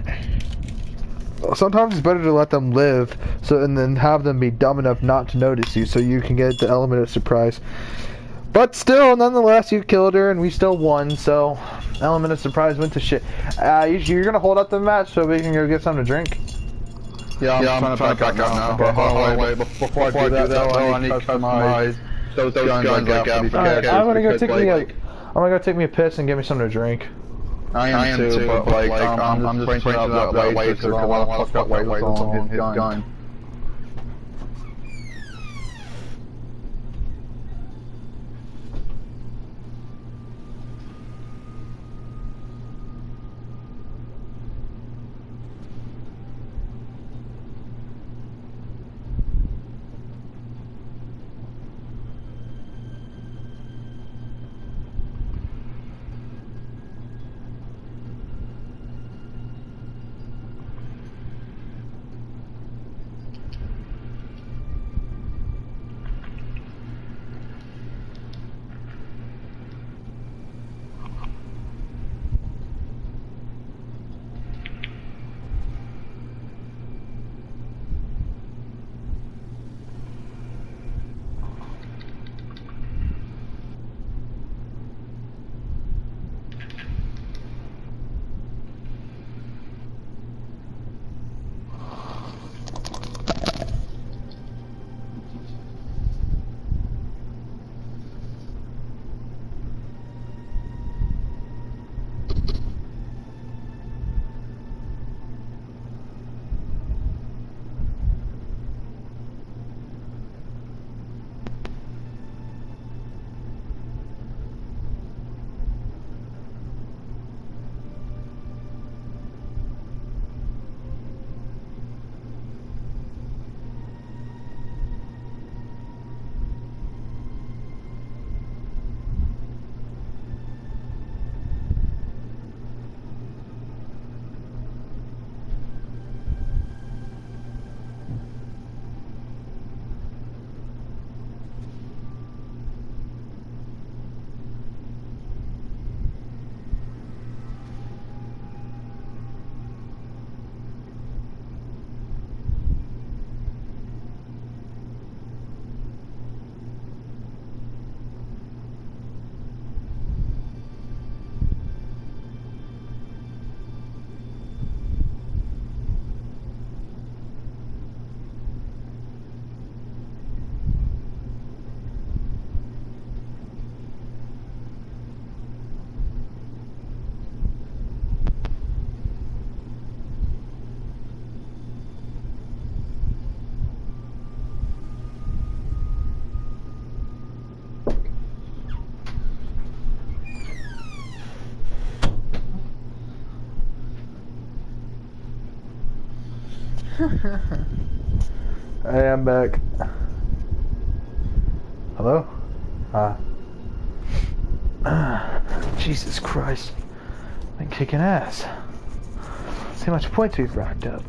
Sometimes it's better to let them live, and then have them be dumb enough not to notice you, so you can get the element of surprise. But still, nonetheless, you killed her, and we still won, so element of surprise went to shit. You're gonna hold up the match so we can go get something to drink? Yeah, I'm trying to back out now. But hold on, before I do that, though, I need to customize those guns I got for these characters. I'm gonna go take me I'm gonna go take me a piss and get me something to drink. I am too, but like, I'm just printing up that laser because I want to fuck that laser on his gun. Hey, I'm back. Hello? Jesus Christ. I'm kicking ass. See how much points we've racked up.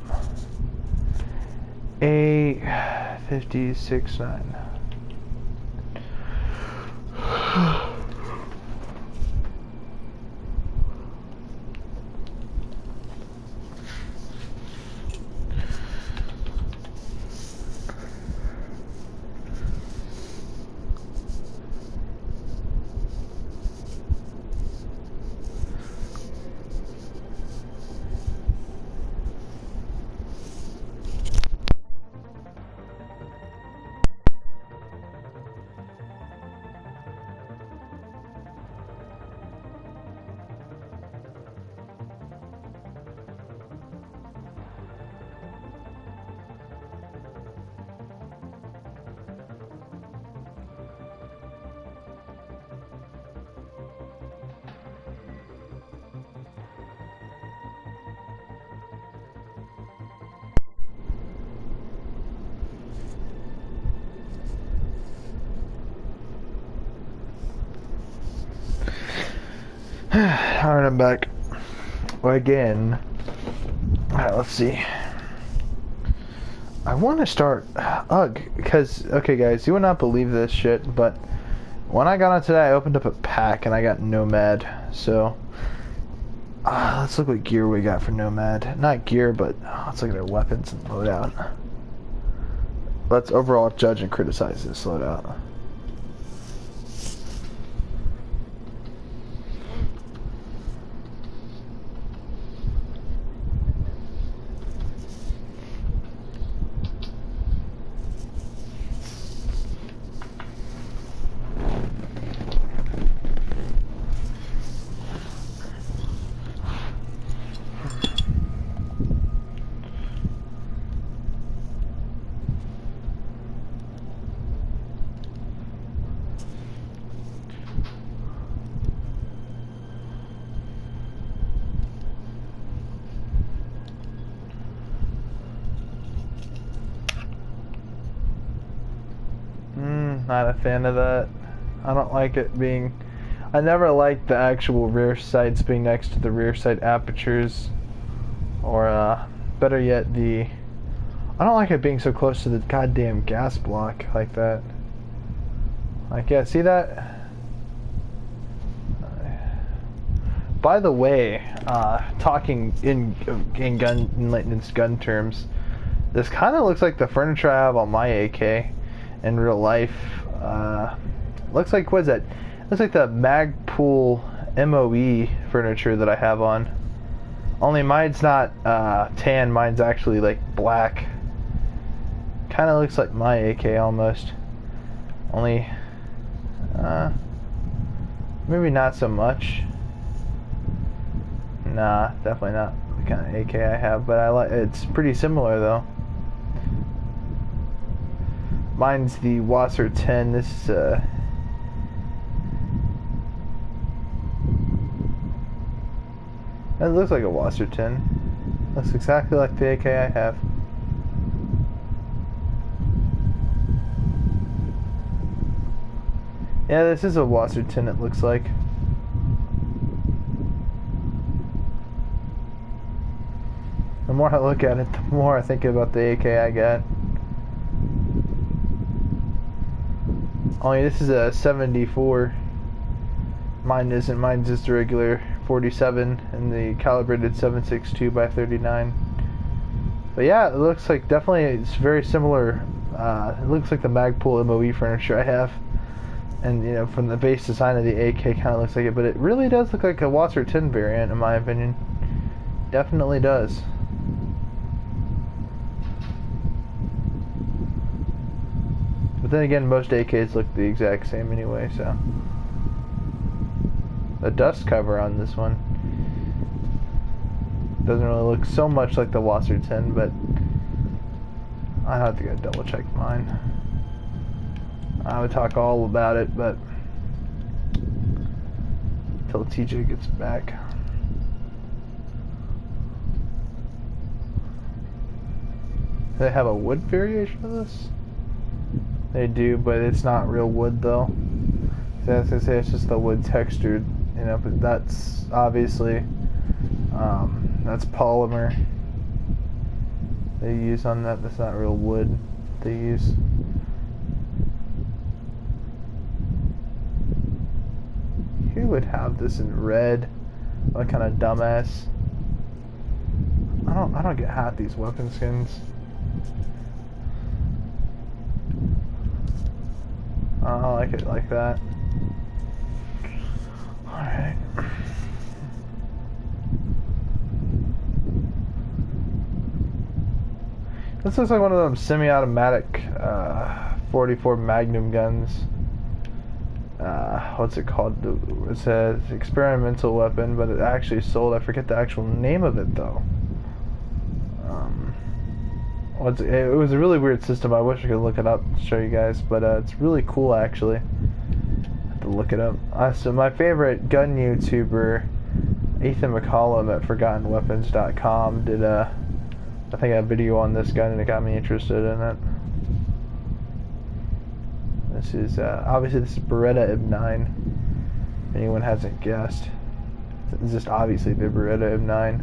856.9. Alright, I'm back. Well, again. Alright, let's see. I want to start UGG because, okay guys, you would not believe this shit, but when I got on today, I opened up a pack and I got Nomad. So, let's look what gear we got for Nomad. Not gear, but let's look at our weapons and loadout. Let's overall judge and criticize this loadout. Not a fan of that. I don't like it being... I never liked the actual rear sights being next to the rear sight apertures. Or, better yet, I don't like it being so close to the goddamn gas block like that. Like, yeah, see that? By the way, talking in layman's gun terms, this kind of looks like the furniture I have on my AK. In real life, looks like, what is that? Looks like the Magpul MOE furniture that I have on. Only mine's not tan, mine's actually like black. Kind of looks like my AK almost. Only, maybe not so much. Nah, definitely not the kind of AK I have, but I like. It's pretty similar though. Mine's the Wasser 10. This is it looks like a Wasser 10. Looks exactly like the AK I have. Yeah, this is a Wasser 10, it looks like. The more I look at it, the more I think about the AK I got. Only this is a 74. Mine isn't. Mine's just a regular 47 and the calibrated 7.62 by 39. But yeah, it looks like definitely it's very similar. It looks like the Magpul MOE furniture I have. And you know, from the base design of the AK kind of looks like it, but it really does look like a Wasser 10 variant in my opinion. Definitely does. But then again, most AKs look the exact same anyway, so. The dust cover on this one doesn't really look so much like the Wasser 10, but I have to go double check mine. I would talk all about it, but until TJ gets back. Do they have a wood variation of this? They do, but it's not real wood though. So I was gonna say it's just the wood textured, you know. But that's obviously that's polymer they use on that. That's not real wood they use. Who would have this in red? What kind of dumbass? I don't get half these weapon skins. I like it like that. Alright. This looks like one of them semi-automatic 44 Magnum guns. What's it called? It says experimental weapon, but it actually sold. I forget the actual name of it though. It was a really weird system. I wish I could look it up and show you guys, but it's really cool actually. I have to look it up. So my favorite gun YouTuber, Ethan McCollum at ForgottenWeapons.com, did I think a video on this gun, and it got me interested in it. This is obviously this is Beretta M9. If anyone hasn't guessed, it's just obviously the Beretta M9.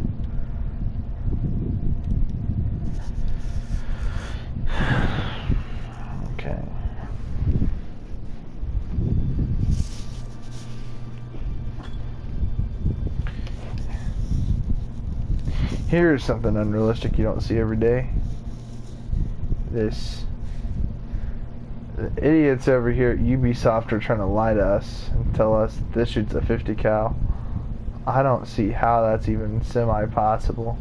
Okay. Here's something unrealistic you don't see every day. This. The idiots over here at Ubisoft are trying to lie to us and tell us this shoots a 50 cal. I don't see how that's even semi-possible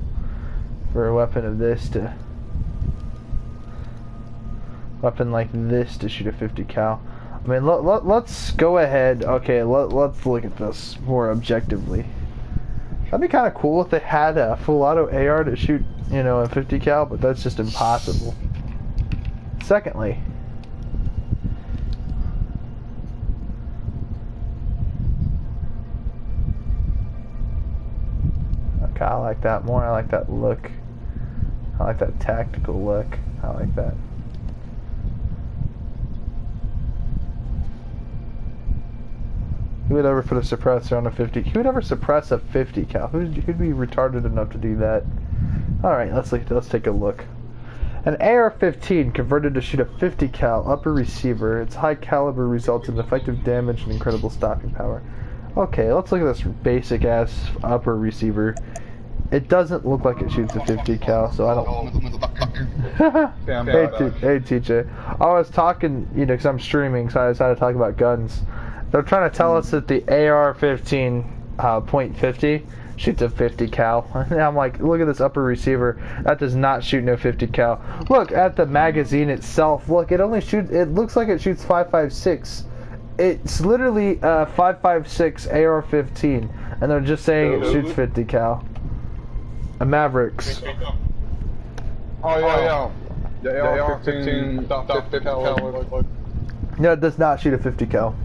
for a weapon of this to... weapon like this to shoot a 50 cal. I mean, let's go ahead. Okay, let's look at this more objectively. That'd be kind of cool if they had a full auto AR to shoot, you know, a 50 cal, but that's just impossible. Secondly, okay, I like that more. I like that look. I like that tactical look. I like that. Who would ever put a suppressor on a 50? Who would ever suppress a 50 cal? Who'd be retarded enough to do that? Alright, let's take a look. An AR-15 converted to shoot a 50 cal upper receiver. Its high caliber results in effective damage and incredible stopping power. Okay, let's look at this basic ass upper receiver. It doesn't look like it shoots a 50 cal, so I don't... Hey TJ. I was talking, you know, because I'm streaming, so I decided to talk about guns. They're trying to tell us that the AR-15 .50 shoots a 50 cal. And I'm like, look at this upper receiver. That does not shoot no 50 cal. Look at the magazine itself. Look, it only shoots. It looks like it shoots 5.56. It's literally 5.56 AR-15, and they're just saying it shoots 50 cal. A Mavericks. Oh yeah. The AR-15 .50 cal. No, it does not shoot a 50 cal.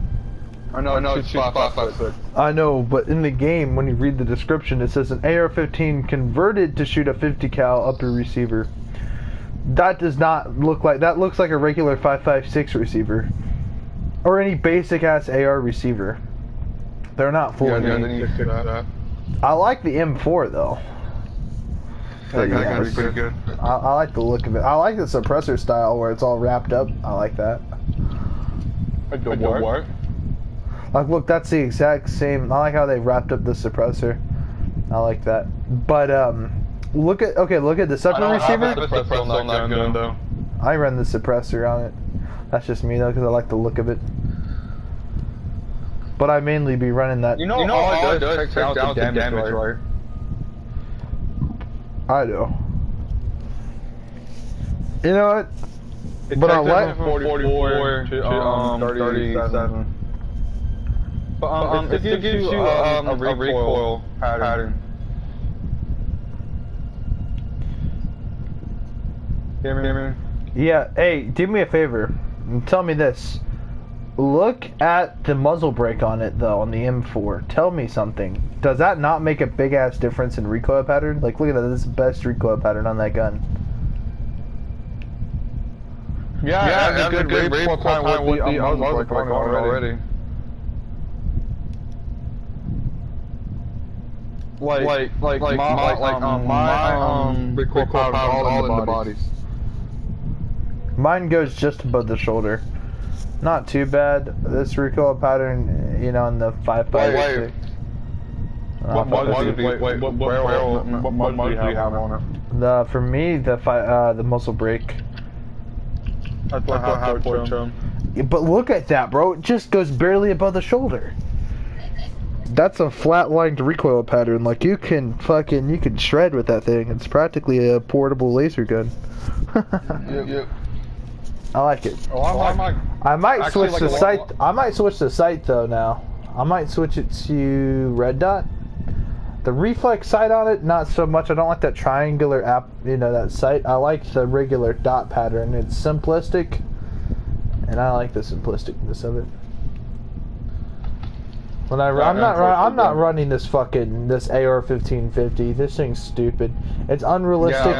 I know it shoots 5.56. I know, but in the game, when you read the description, it says an AR-15 converted to shoot a 50 cal upper receiver. That does not look like... That looks like a regular 5.56 receiver. Or any basic ass AR receiver. They're not full. Yeah, I like the M4 though. That guy's pretty good. I like the look of it. I like the suppressor style where it's all wrapped up. I like that. The what? Like, look, that's the exact same. I like how they wrapped up the suppressor. I like that. But look at the upper receiver. I run the suppressor on it. That's just me though, because I like the look of it. But I mainly be running that. You know all it does check out the damage, right? I do. You know what? But I like from 44 to 37. But it gives you a recoil pattern. Hear me? Yeah. Hey, do me a favor. And tell me this. Look at the muzzle brake on it though, on the M4. Tell me something. Does that not make a big ass difference in recoil pattern? Like, look at that. This is the best recoil pattern on that gun. Yeah, that's a good recoil time with the other going already. Like my recoil power all in the bodies. Mine goes just above the shoulder. Not too bad. This recoil pattern, you know, in the 5.56. What mods do you have on it? For me, the muzzle brake. That's what I have for it. Yeah, but look at that, bro. It just goes barely above the shoulder. That's a flat-lined recoil pattern. Like, you can shred with that thing. It's practically a portable laser gun. Yep. I like it. Oh, I might switch like the sight. I might switch the sight though now. I might switch it to red dot. The reflex sight on it, not so much. I don't like that triangular that sight. I like the regular dot pattern. It's simplistic, and I like the simplisticness of it. When I'm not running this AR-1550. This thing's stupid. It's unrealistic.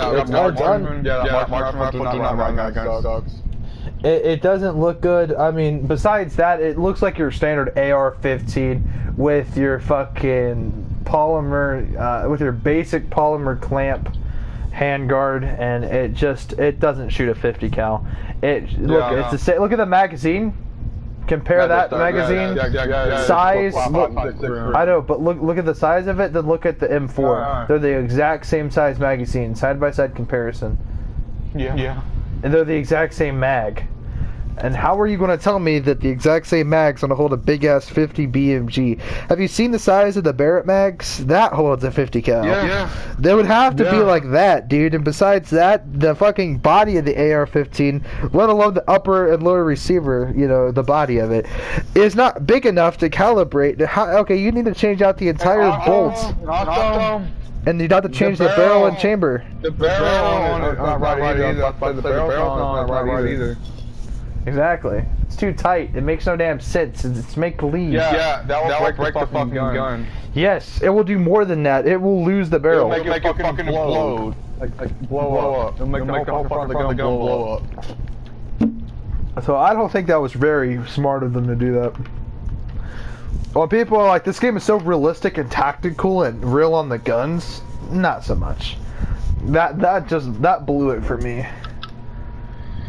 It doesn't look good. I mean, besides that, it looks like your standard AR-15 with your fucking polymer, with your basic polymer clamp handguard, and it doesn't shoot a 50 cal. Look at the magazine. Compare that magazine size. I know, but look at the size of it. Then look at the M4. They're the exact same size magazine, side by side comparison. Yeah. And they're the exact same mag. And how are you going to tell me that the exact same mag's going to hold a big-ass 50 BMG? Have you seen the size of the Barrett mags? That holds a 50 cal. Yeah. They would have to be like that, dude. And besides that, the fucking body of the AR-15, let alone the upper and lower receiver, you know, the body of it, is not big enough to calibrate. Okay, you need to change out the entire bolts. And you'd have to change the barrel and chamber. The barrel on it not right either. The barrel's not right either. Exactly. It's too tight. It makes no damn sense. It's make-believe. Yeah, that will break the fucking gun. Yes, it will do more than that. It will lose the barrel. It'll make it fucking explode. Like blow up. It'll make the whole front of the gun blow up. So I don't think that was very smart of them to do that. Well, people are like, this game is so realistic and tactical and real on the guns. Not so much. That blew it for me.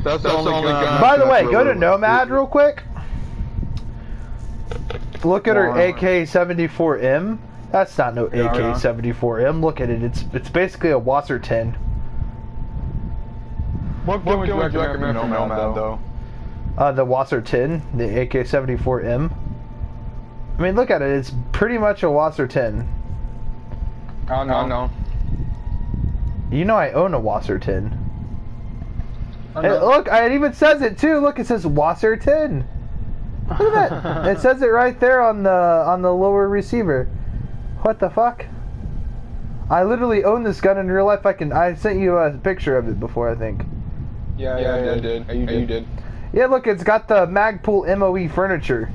That's the only gun. By the way, go to Nomad real quick. Look at her AK-74M. That's not no AK-74M. Look at it. It's basically a Wasser 10. What gun would you recommend for Nomad though? The Wasser 10, the AK-74M. I mean, look at it. It's pretty much a Wasser 10. Oh no. You know I own a Wasser 10. Hey, look, it even says it too. Look, it says Wasser 10. Look at that. It says it right there on the lower receiver. What the fuck? I literally own this gun in real life. I sent you a picture of it before, I think. Yeah, I did. You did. Yeah, look, it's got the Magpul MOE furniture.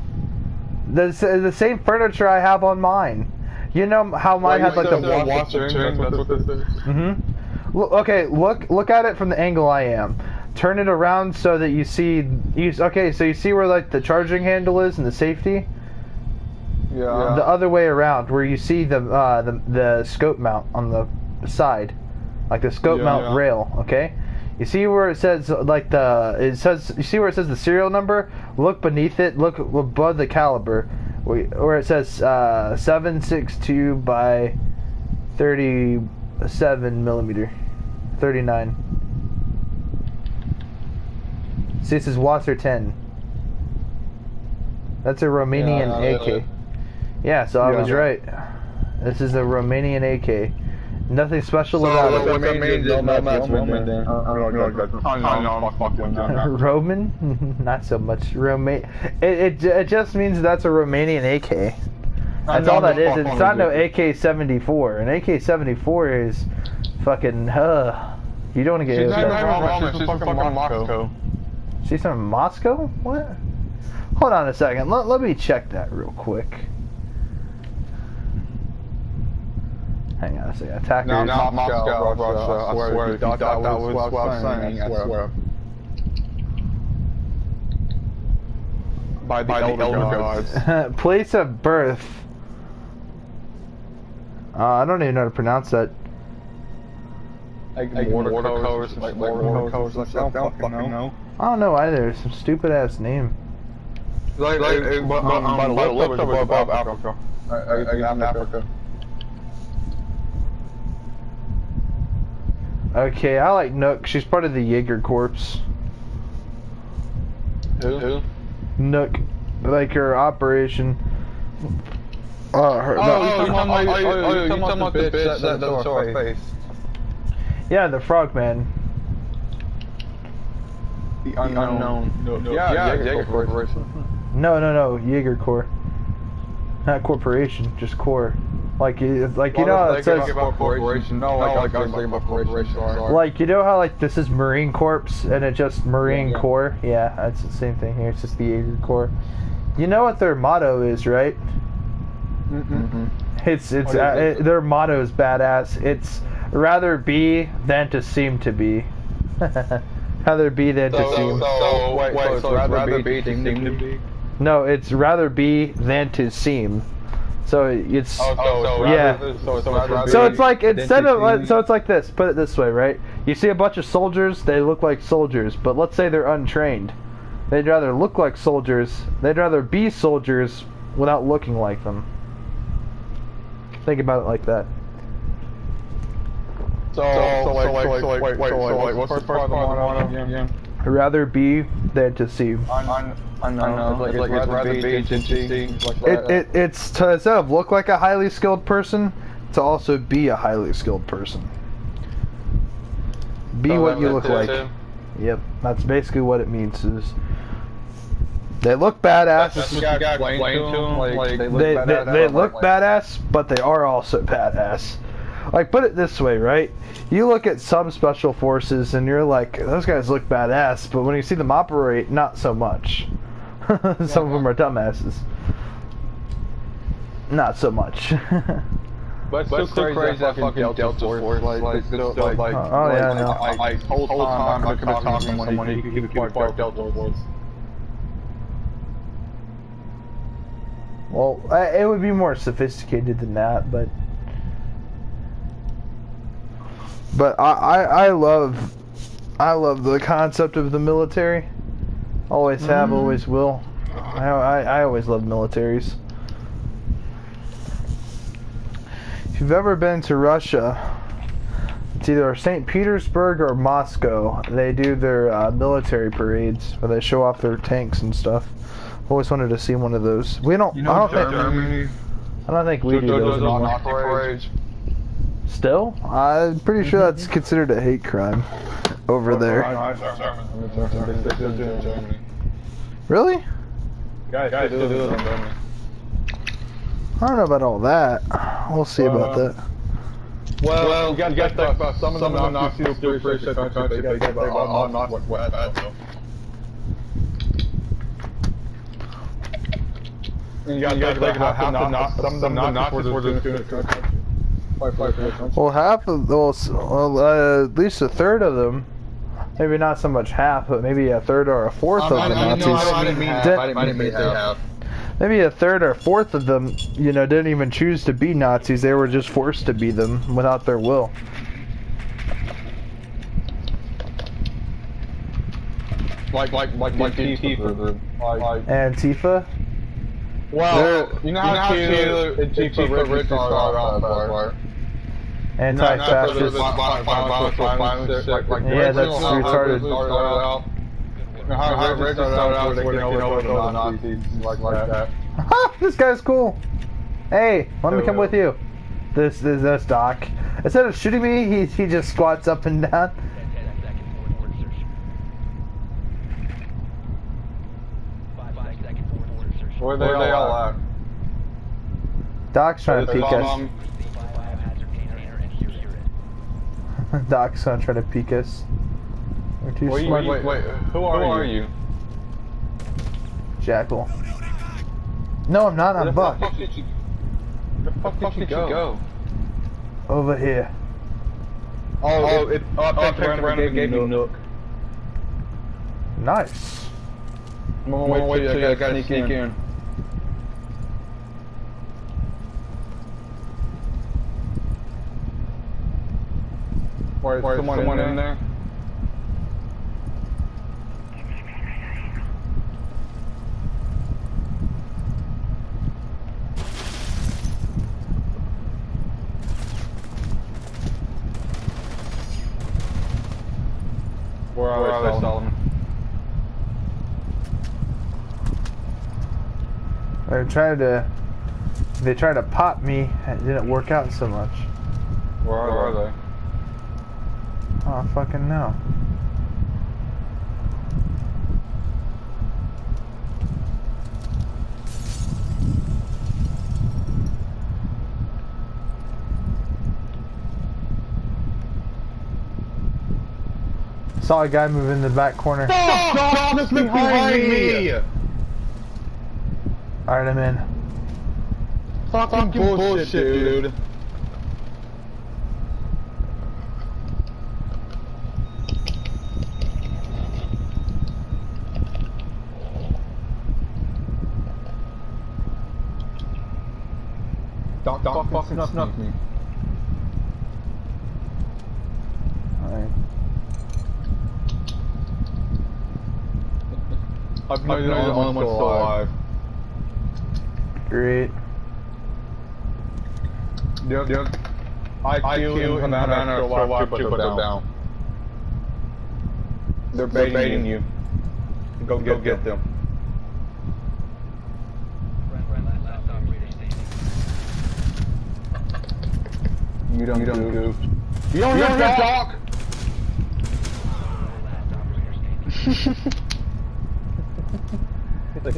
The same furniture I have on mine. You know how mine had like the Wasser 10. That's what this is. Mm-hmm. Okay, look at it from the angle I am. Turn it around so that you see. Okay, so you see where like the charging handle is and the safety. Yeah. The other way around, where you see the scope mount on the side, like the scope mount rail. Okay. You see where it says you see where it says the serial number? Look beneath it. Look above the caliber, where it says 7.62 by 37 millimeter, 39. See, this is Wasser 10. That's a Romanian AK. Yeah, so I was right. This is a Romanian AK. Nothing special about it. Roman? Not so much. It just means that's a Romanian AK. That's all that is. It's not no AK-74. An AK-74 is fucking, you don't want to get hit. She's from fucking Moscow. She's from Moscow? What? Hold on a second. Let me check that real quick. Hang on a second. Attackers. No, not Moscow, Russia. I swear. If you thought that was what I was saying, I swear. by the elder gods. Place of birth. I don't even know how to pronounce that. Like mortar colors, like mortar colors, like I don't fucking know. I don't know either. It's some stupid ass name. By the left above Africa. Africa. Okay, I like Nook. She's part of the Jaeger Corps. Who? Nook, like her operation. You talking about the bitch that saw her face? Yeah, the Frogman. The unknown. Yeah, Jaeger Corporation. No, Jaeger Corps. Not corporation, just core. Like you know how it says. Corporation. No, like I was thinking about corporation. Like you know how like this is Marine Corps and it's just Marine Corps. Yeah, that's the same thing here. It's just the Jaeger Corps. You know what their motto is, right? It's their motto is badass. It's rather be than to seem to be. Rather be than to seem. So it's rather be than to be. No, it's rather be than to seem. So it's yeah. So it's like instead of so it's like this. Put it this way, right? You see a bunch of soldiers, they look like soldiers, but let's say they're untrained. They'd rather look like soldiers. They'd rather be soldiers without looking like them. Think about it like that. So what's the first part of the motto again? Rather be than to see. I know. Like it's rather be than to see. It's to, instead of look like a highly skilled person, to also be a highly skilled person. Be what you look like. Yep, that's basically what it means. Is they look badass. They look badass, but they are also badass. Like, put it this way, right? You look at some special forces and you're like, those guys look badass, but when you see them operate, not so much. Some of them are dumbasses. Not so much. But it's still crazy that fucking Delta Force, like, oh yeah, no. Like, whole time I could be talking to someone, he could be part of Delta Force. Well, it would be more sophisticated than that, but I love the concept of the military. Always have, always will. I always love militaries. If you've ever been to Russia, it's either St. Petersburg or Moscow. They do their military parades where they show off their tanks and stuff. Always wanted to see one of those. We don't. You know, I don't think we do those anymore. Parades. Still, I'm pretty sure that's considered a hate crime over there. Really? Guys do it in Germany. I don't know about all that. We'll see about that. Well, you gotta think about some of the Nazis do appreciate the country. They give up not what bad though. And you gotta think about some of the Nazis were just doing it. Well, half of those, at least a third of them, maybe not so much half, but maybe a third or a fourth of the Nazis. I didn't mean half. Maybe a third or fourth of them, you know, didn't even choose to be Nazis. They were just forced to be them without their will. Like Antifa. Antifa? Well, you know how Antifa originally started off. Anti-fascist. Yeah, that's retarded. How originally started out was looking over the Nazis like that. This guy's cool. Hey, let me come with you. This Doc. Instead of shooting me, he just squats up and down. Where they all at? Doc's trying to peek us. Doc's gonna try to peek us. We're too smart. Wait, who are you? Jackal. No, I'm not. I'm Buck. Where the fuck did you go? Over here. I picked random gave me Nook. Nice. I'm gonna wait till I gotta sneak in. Wait, someone in there? Where are they, Solomon? They tried to pop me. It didn't work out so much. Where are they? Oh, I fucking know. Saw a guy move in the back corner. Fuck! Look behind me! Alright, I'm in. Fucking bullshit, dude. Don't fucking snuff me. Alright. I'm the only one still alive. Great. Yep. IQ and Havana are still alive, but they're down. They're baiting you. Go get them. You don't goof. You don't hear Doc!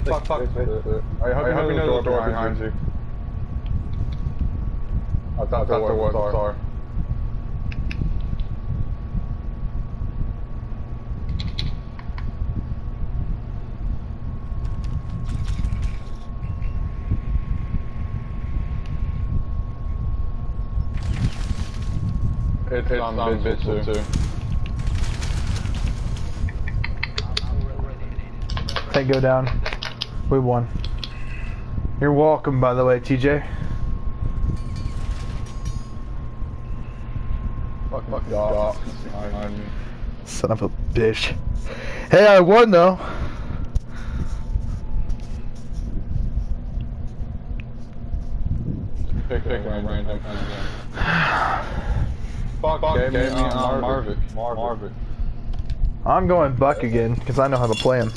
Fuck. I hope you know the door behind you. I thought there was a door. It's on invisible too. They go down. We won. You're welcome, by the way, TJ. Fuck Doc. Son of a bitch. Hey, I won though. Pick random. Fuck gave me on Marvick. I'm going Buck again because I know how to play him.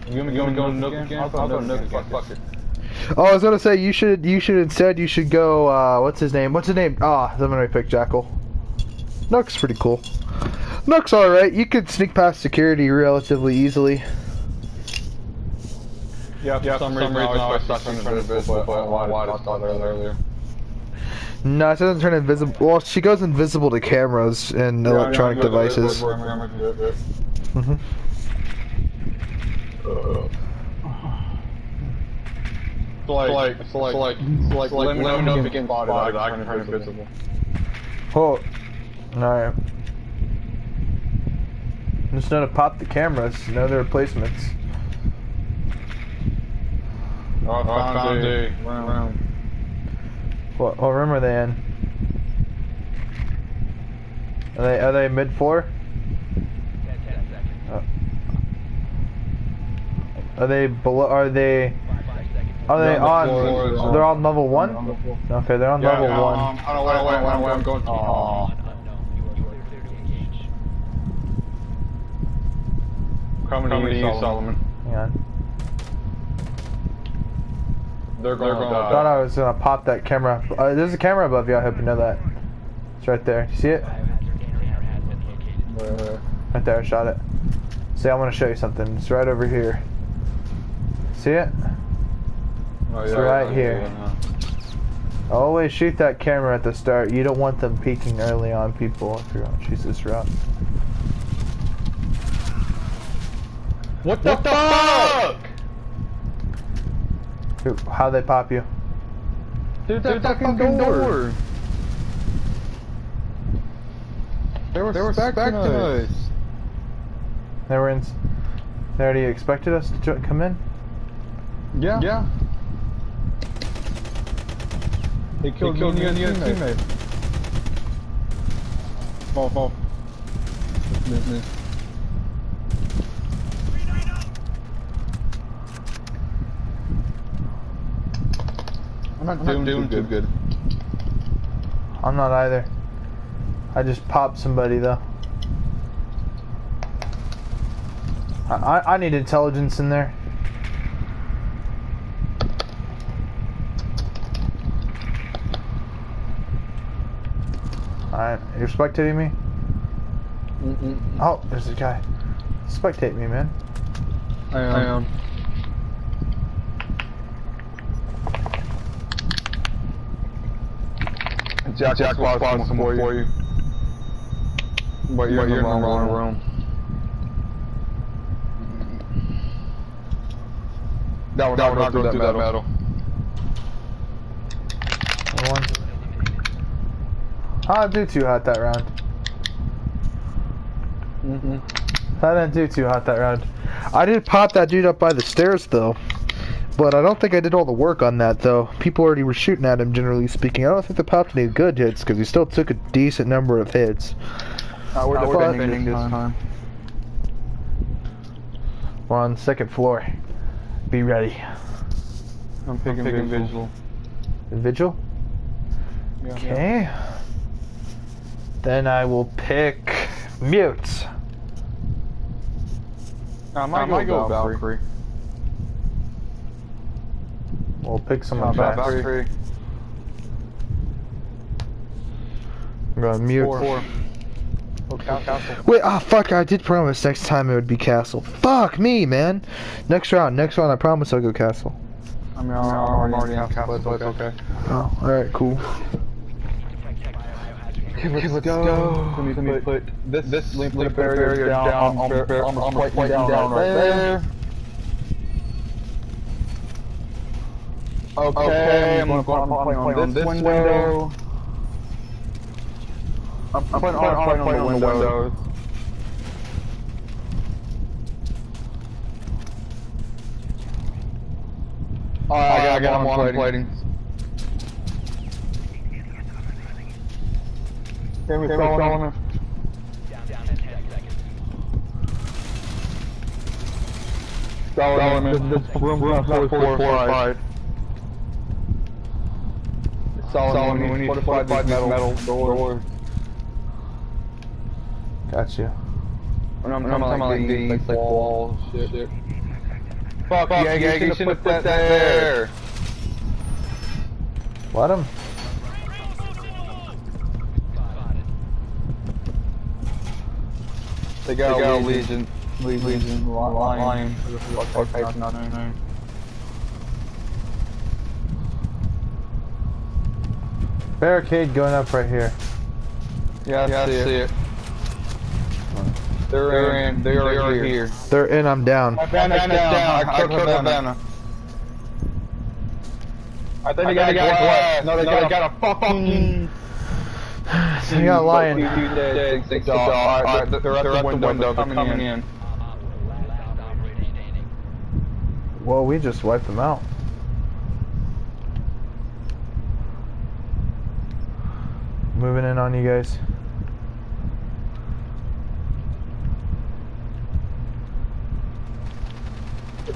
You want me to go Nook again? I'll go Nook. Fuck it. Oh, I was gonna say you should instead go what's his name? Ah, I'm gonna pick Jackal. Nook's pretty cool. Nook's alright. You could sneak past security relatively easily. Yeah, for some reason I always thought she turned invisible, but why did I start earlier? No, she doesn't turn invisible. Well, she goes invisible to cameras and electronic devices. Mm-hmm. It's like let me know if you can spot it, I can turn invisible. Oh, alright. Just know to pop the cameras, know their replacements. I found a room. What room are they in? Are they mid floor? Are they below? Are they on? They're on level 1. Okay, they're on level 1. Oh, wait, I'm going. Aww. Coming to you, Solomon. Hang on. They're going to die. I thought I was gonna pop that camera. There's a camera above you. I hope you know that. It's right there. You see it? Right there. I shot it. See, I want to show you something. It's right over here. See it? Oh, it's right here. Always shoot that camera at the start. You don't want them peeking early on people if you're gonna choose this route. What the fuck? How'd they pop you? Dude, that fucking door. They were expecting us. They were in. They already expected us to come in? Yeah. Yeah. He killed me and the teammate. Oh. Miss. I'm not doing too good. I'm not either. I just popped somebody though. I need intelligence in there. Alright, you're spectating me? Oh, there's a guy. Spectate me, man. I am. Jack will spawn someone for you. But you're in the wrong room. That would not go through that metal. One. I didn't do too hot that round. I didn't do too hot that round. I did pop that dude up by the stairs though. But I don't think I did all the work on that though. People already were shooting at him, generally speaking. I don't think they popped any good hits because he still took a decent number of hits. We're defending this time. We're on the second floor. Be ready. I'm picking visual. Vigil? Yeah. Okay. Then I will pick mute. I might go Valkyrie. We'll pick someone fast. Valkyrie. I'm going mute. Four. Castle. Wait, fuck, I did promise next time it would be castle. Fuck me, man. Next round, I promise I'll go castle. I mean, I'm already on castle, but it's okay. Oh, alright, cool. Okay, let's go. Let me put this link barrier down. I'm quite down right there. Okay, I'm going on this window. I'm putting on the windows. I got one plating. Can we follow him? This room's not fully fortified. Solid, we need to fortify these metal doors. Gotcha. And I'm like these walls, shit. Fuck, yeah, you should have put that there. Let him. They got a Legion line. Okay, not no. Barricade going up right here. Yeah, I see it. They're in. They are here. They're in, I'm down. Havana's down. I killed Havana. I think they got glass. No, they got a fucking... They got a lion. Alright, they're at the window. They're coming in. Well, we just wiped them out. Moving in on you guys.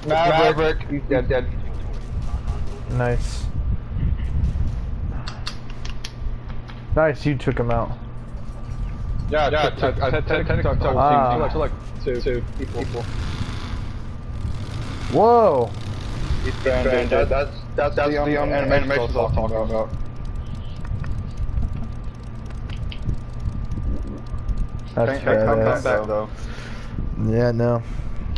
Maverick. He's dead. Nice. Nice, you took him out. Yeah, I took like two people. Whoa! He's dead. That's the animation I was talking about. That's Come badass. back though. Yeah, no.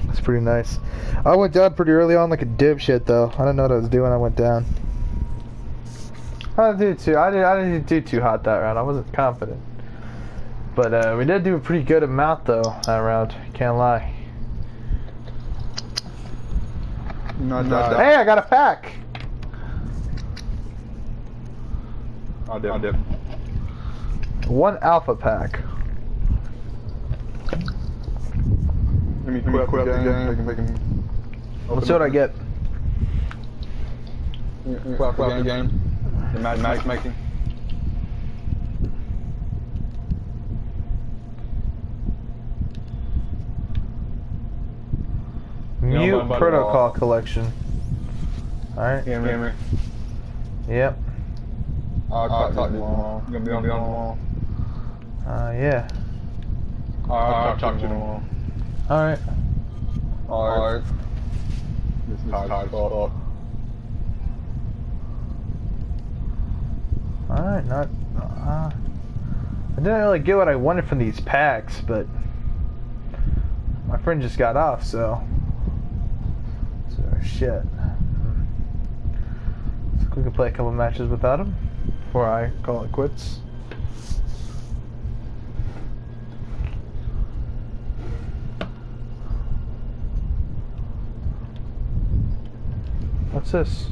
That's pretty nice. I went down pretty early on like a dipshit though. I didn't know what I was doing, I went down. I didn't do too hot that round. I wasn't confident. But we did do a pretty good amount though that round. Can't lie. No. Hey, I got a pack! I'll dip. One alpha pack. Let me quit the game. They can Let's see what I get. quit the game. The matchmaking. Mute protocol collection. Alright. Hear me? Yep. I'll talk to you tomorrow. You gonna be on tomorrow? Yeah. I'll talk to you tomorrow. Alright. Alright. This is tired talk. Alright, not... I didn't really get what I wanted from these packs, but... my friend just got off, so... shit. So we can play a couple matches without him before I call it quits. What's this?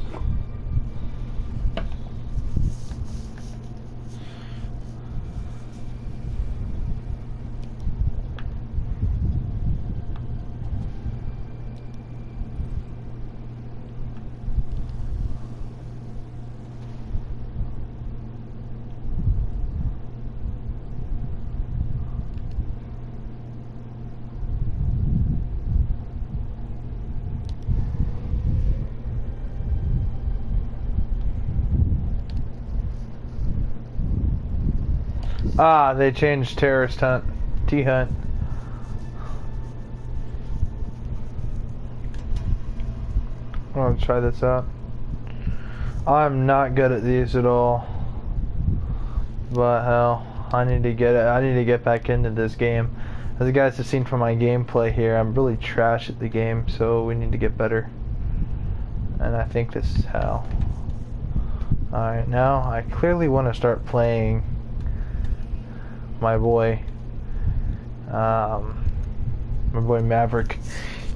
Ah, they changed terrorist hunt. T-hunt. I want to try this out. I'm not good at these at all. But hell, I need to get it. I need to get back into this game. As you guys have seen from my gameplay here, I'm really trash at the game, so we need to get better. And I think this is how. Alright, now I clearly want to start playing my boy Maverick.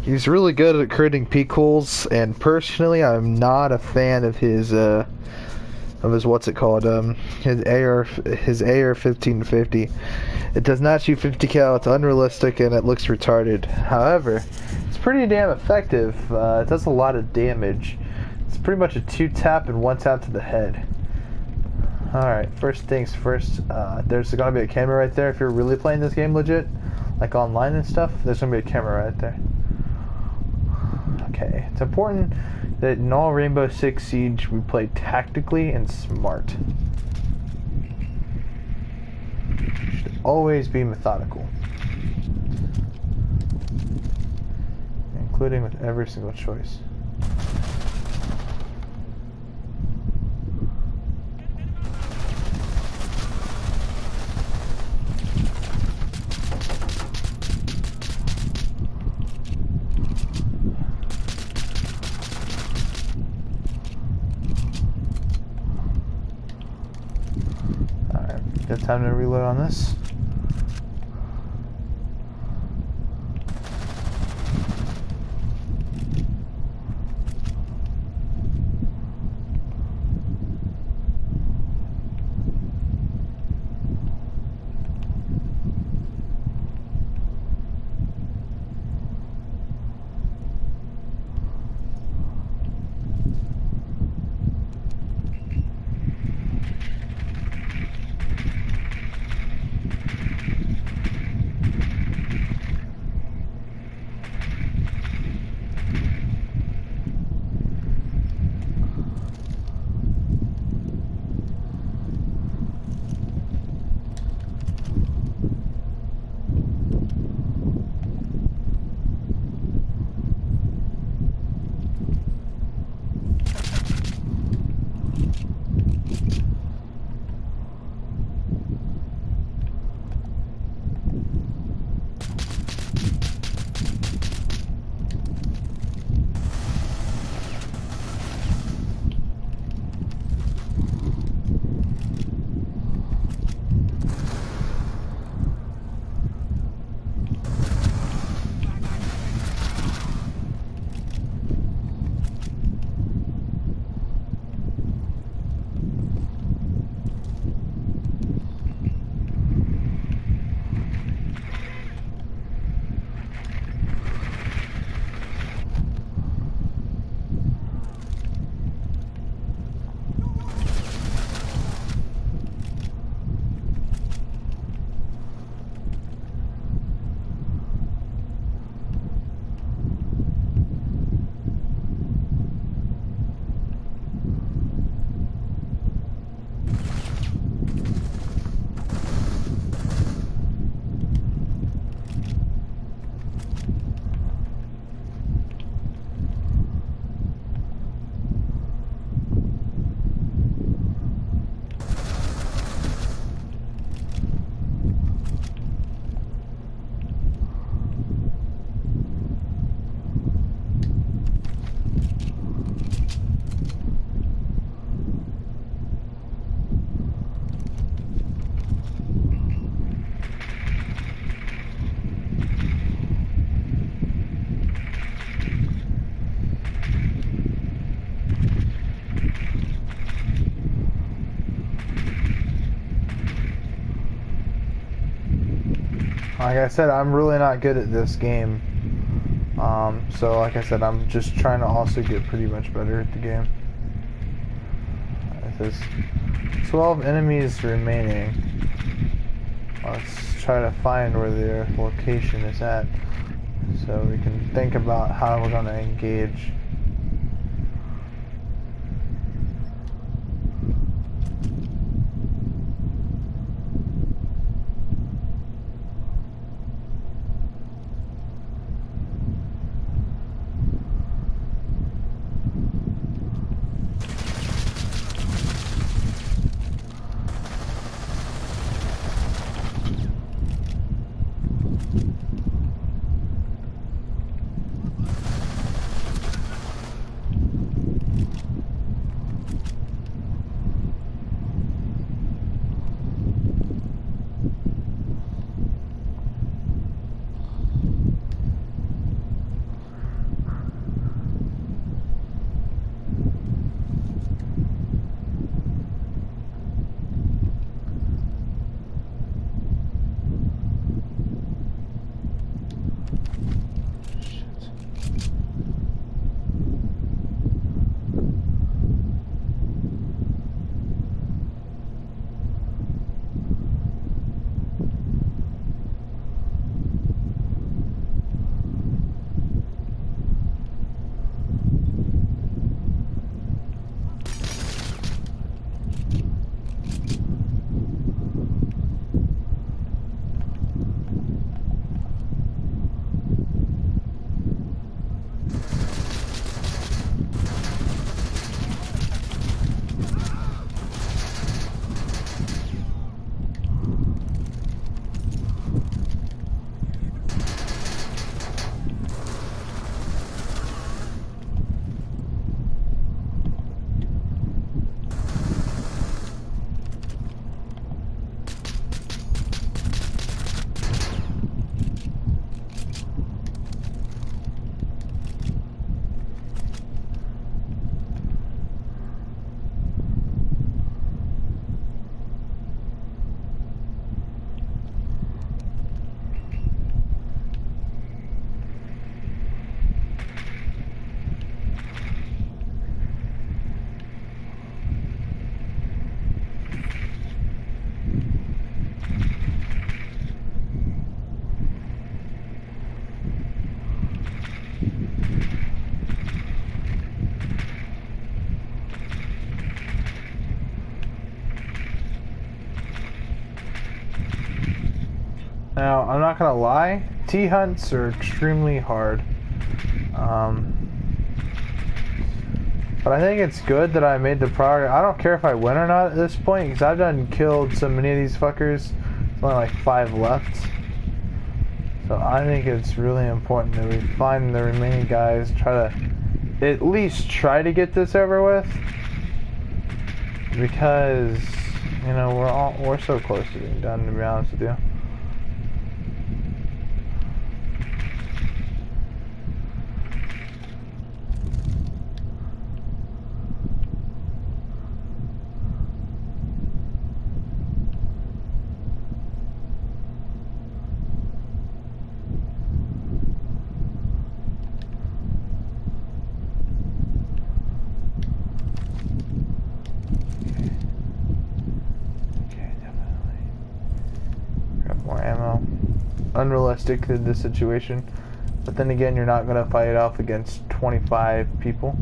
He's really good at creating peak-holes, and personally I'm not a fan of his what's it called, his AR 1550. It does not shoot 50 cal, it's unrealistic, and it looks retarded. However, it's pretty damn effective. It does a lot of damage. It's pretty much a 2-tap and 1-tap to the head. Alright, first things first, there's gonna be a camera right there. If you're really playing this game legit, like online and stuff, there's gonna be a camera right there. Okay, it's important that in all Rainbow Six Siege we play tactically and smart. Should always be methodical. Including with every single choice. Got time to reload on this. Like I said, I'm really not good at this game. So like I said, I'm just trying to also get pretty much better at the game. There's 12 enemies remaining. Let's try to find where their location is at, so we can think about how we're going to engage. Now, I'm not gonna lie, T-hunts are extremely hard. But I think it's good that I made the progress. I don't care if I win or not at this point, because I've done killed so many of these fuckers. There's only like 5 left. So I think it's really important that we find the remaining guys, try to at least try to get this over with. Because, you know, we're so close to being done, to be honest with you. Unrealistic in this situation, but then again, you're not going to fight off against 25 people.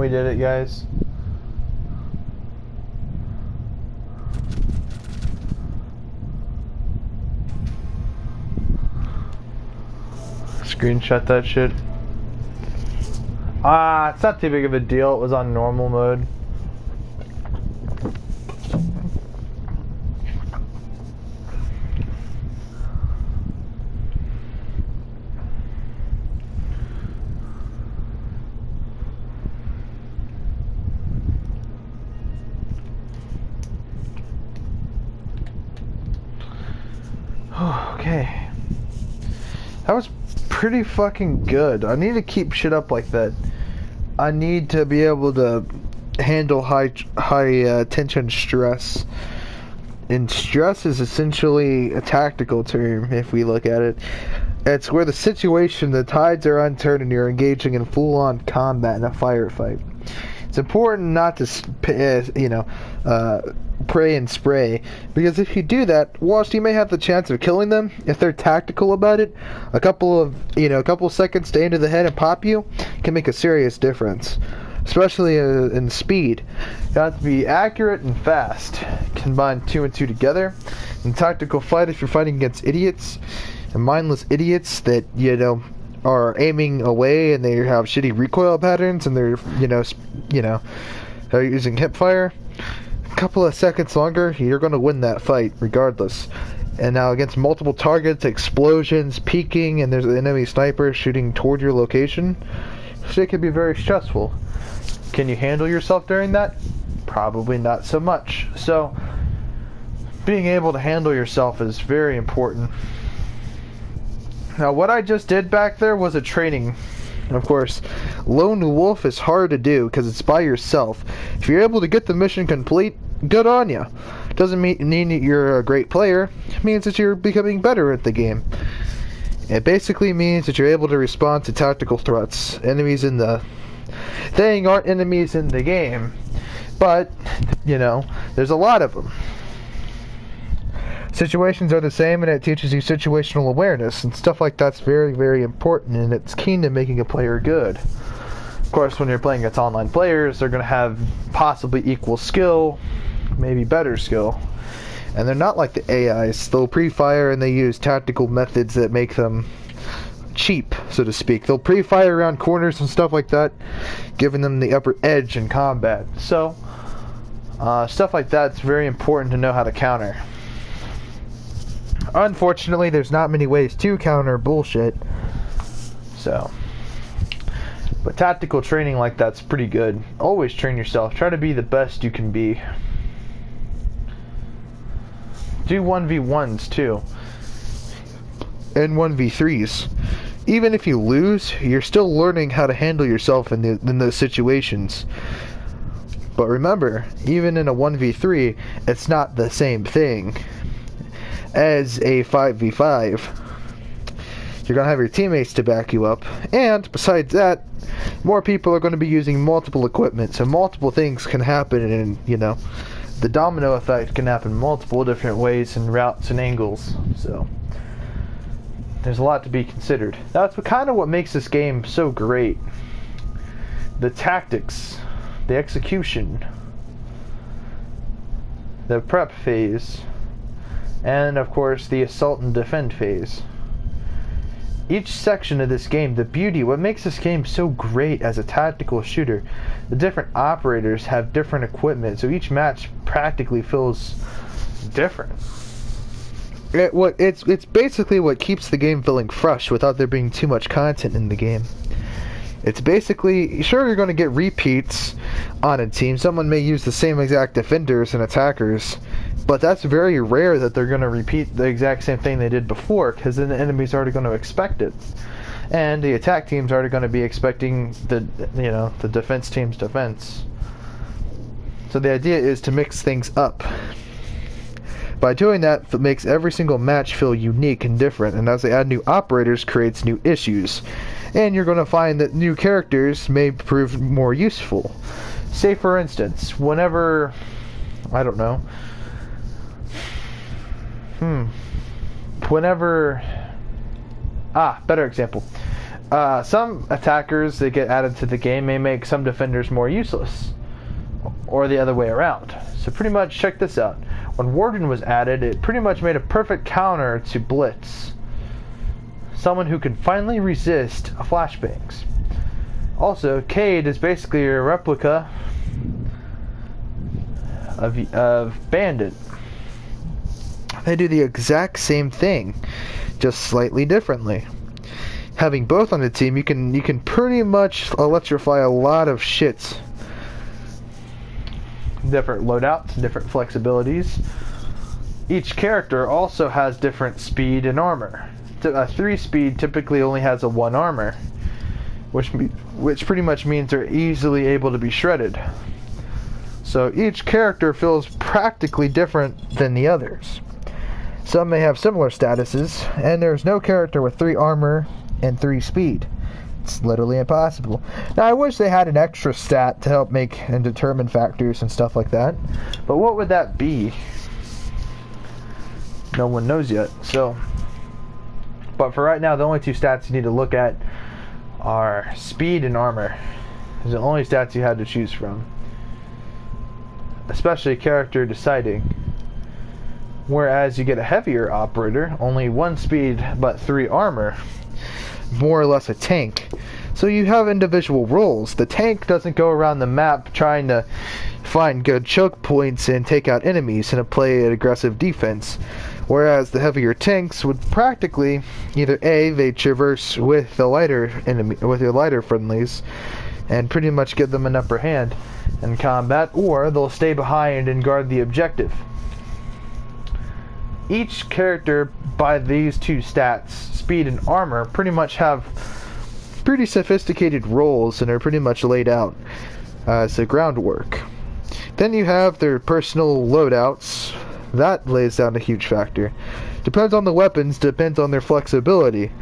We did it, guys. Screenshot that shit. It's not too big of a deal. It was on normal mode. Okay. That was pretty fucking good. I need to keep shit up like that. I need to be able to handle high tension stress. And stress is essentially a tactical term if we look at it. It's where the situation, the tides are unturned and you're engaging in full-on combat in a firefight. It's important not to, pray and spray, because if you do that, whilst you may have the chance of killing them, if they're tactical about it, a couple seconds to aim to the head and pop you can make a serious difference, especially in speed. You have to be accurate and fast. Combine 2 and 2 together. In tactical fight, if you're fighting against idiots and mindless idiots that are aiming away and they have shitty recoil patterns and they're they're using hip fire, a couple of seconds longer, you're going to win that fight regardless. And now against multiple targets, explosions, peeking, and there's an enemy sniper shooting toward your location, so it can be very stressful. Can you handle yourself during that? Probably not so much. So being able to handle yourself is very important. Now what I just did back there was a training. Of course, lone wolf is hard to do because it's by yourself. If you're able to get the mission complete, good on you. Doesn't mean that you're a great player. It means that you're becoming better at the game. It basically means that you're able to respond to tactical threats. They aren't enemies in the game, but there's a lot of them. Situations are the same, and it teaches you situational awareness, and stuff like that's very, very important, and it's key to making a player good. Of course, when you're playing against online players, they're going to have possibly equal skill, maybe better skill, and they're not like the AIs. They'll pre-fire, and they use tactical methods that make them cheap, so to speak. They'll pre-fire around corners and stuff like that, giving them the upper edge in combat. So, stuff like that's very important to know how to counter. Unfortunately, there's not many ways to counter bullshit. So, but tactical training like that's pretty good. Always train yourself. Try to be the best you can be. Do 1v1s too. And 1v3s. Even if you lose, you're still learning how to handle yourself in those situations. But remember, even in a 1v3, it's not the same thing as a 5v5. You're going to have your teammates to back you up, and besides that, more people are going to be using multiple equipment, so multiple things can happen, and the domino effect can happen multiple different ways and routes and angles. So there's a lot to be considered. That's what makes this game so great. The tactics, the execution, the prep phase, and of course the assault and defend phase. Each section of this game, the beauty, what makes this game so great as a tactical shooter, the different operators have different equipment, so each match practically feels different. It's basically what keeps the game feeling fresh without there being too much content in the game. It's basically, sure, you're going to get repeats on a team. Someone may use the same exact defenders and attackers, but that's very rare that they're going to repeat the exact same thing they did before, because then the enemy's already going to expect it. And the attack team's already going to be expecting the defense team's defense. So the idea is to mix things up. By doing that, it makes every single match feel unique and different, and as they add new operators, creates new issues. And you're going to find that new characters may prove more useful. Say, for instance, whenever, I don't know, better example. Some attackers that get added to the game may make some defenders more useless, or the other way around. So pretty much check this out. When Warden was added, it pretty much made a perfect counter to Blitz. Someone who can finally resist flashbangs. Also, Cade is basically a replica of Bandit. They do the exact same thing, just slightly differently. Having both on the team, you can pretty much electrify a lot of shit. Different loadouts, different flexibilities. Each character also has different speed and armor. A 3 speed typically only has a 1 armor, which pretty much means they're easily able to be shredded. So each character feels practically different than the others. Some may have similar statuses, and there's no character with 3 armor and 3 speed. It's literally impossible. Now I wish they had an extra stat to help make and determine factors and stuff like that, but what would that be? No one knows yet. So, but for right now, the only 2 stats you need to look at are speed and armor. Those are the only stats you had to choose from, especially character deciding. Whereas you get a heavier operator, only 1 speed but 3 armor, more or less a tank. So you have individual roles. The tank doesn't go around the map trying to find good choke points and take out enemies and play an aggressive defense. Whereas the heavier tanks would practically either A, they traverse with the lighter enemy, with your lighter friendlies, and pretty much give them an upper hand in combat, or they'll stay behind and guard the objective. Each character by these 2 stats, speed and armor, pretty much have pretty sophisticated roles and are pretty much laid out as the groundwork. Then you have their personal loadouts. That lays down a huge factor. Depends on the weapons, depends on their flexibility,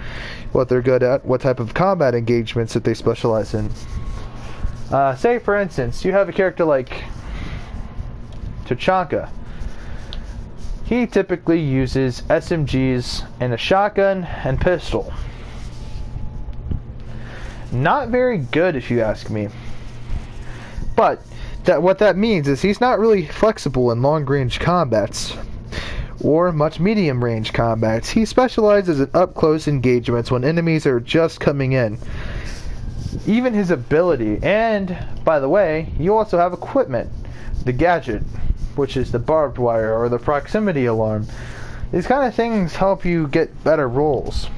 what they're good at, what type of combat engagements that they specialize in. Say for instance, you have a character like Tachanka. He typically uses SMGs and a shotgun and pistol. Not very good if you ask me. But what that means is he's not really flexible in long-range combats or much medium-range combats. He specializes in up-close engagements when enemies are just coming in. Even his ability, and by the way, you also have equipment, the gadget, which is the barbed wire or the proximity alarm. These kind of things help you get better rolls.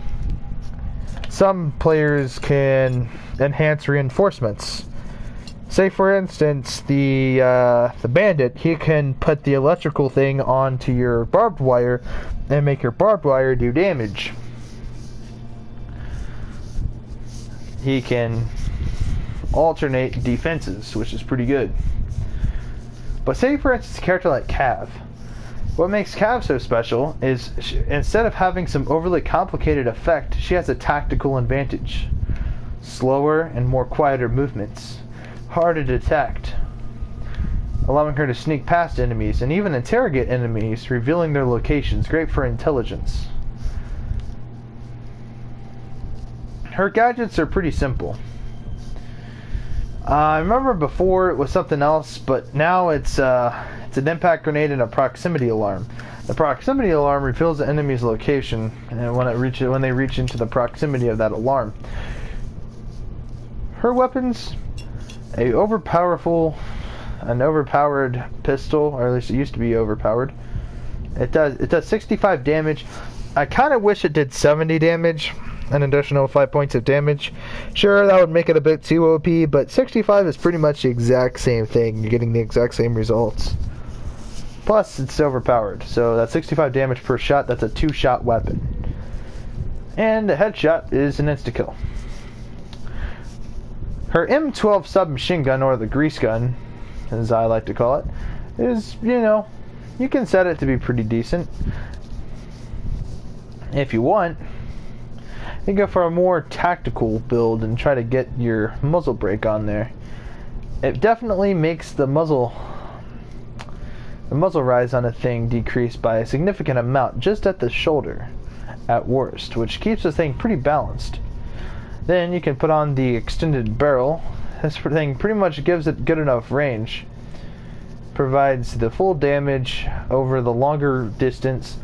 Some players can enhance reinforcements. Say for instance, the bandit, he can put the electrical thing onto your barbed wire and make your barbed wire do damage. He can alternate defenses, which is pretty good. But say for instance a character like Cav. What makes Cav so special is instead of having some overly complicated effect, she has a tactical advantage. Slower and more quieter movements. Hard to detect. Allowing her to sneak past enemies and even interrogate enemies, revealing their locations. Great for intelligence. Her gadgets are pretty simple. I remember before it was something else, but now it's an impact grenade and a proximity alarm. The proximity alarm reveals the enemy's location, and when they reach into the proximity of that alarm. Her weapons, an overpowered pistol, or at least it used to be overpowered. It does 65 damage. I kind of wish it did 70 damage. An additional 5 points of damage. Sure, that would make it a bit too OP, but 65 is pretty much the exact same thing. You're getting the exact same results. Plus, it's overpowered, so that's 65 damage per shot. That's a 2-shot weapon. And a headshot is an insta-kill. Her M12 submachine gun, or the grease gun, as I like to call it, is, you can set it to be pretty decent. If you want, you go for a more tactical build and try to get your muzzle brake on there. It definitely makes the muzzle rise on a thing decrease by a significant amount just at the shoulder at worst, which keeps the thing pretty balanced. Then you can put on the extended barrel. This thing pretty much gives it good enough range. Provides the full damage over the longer distance.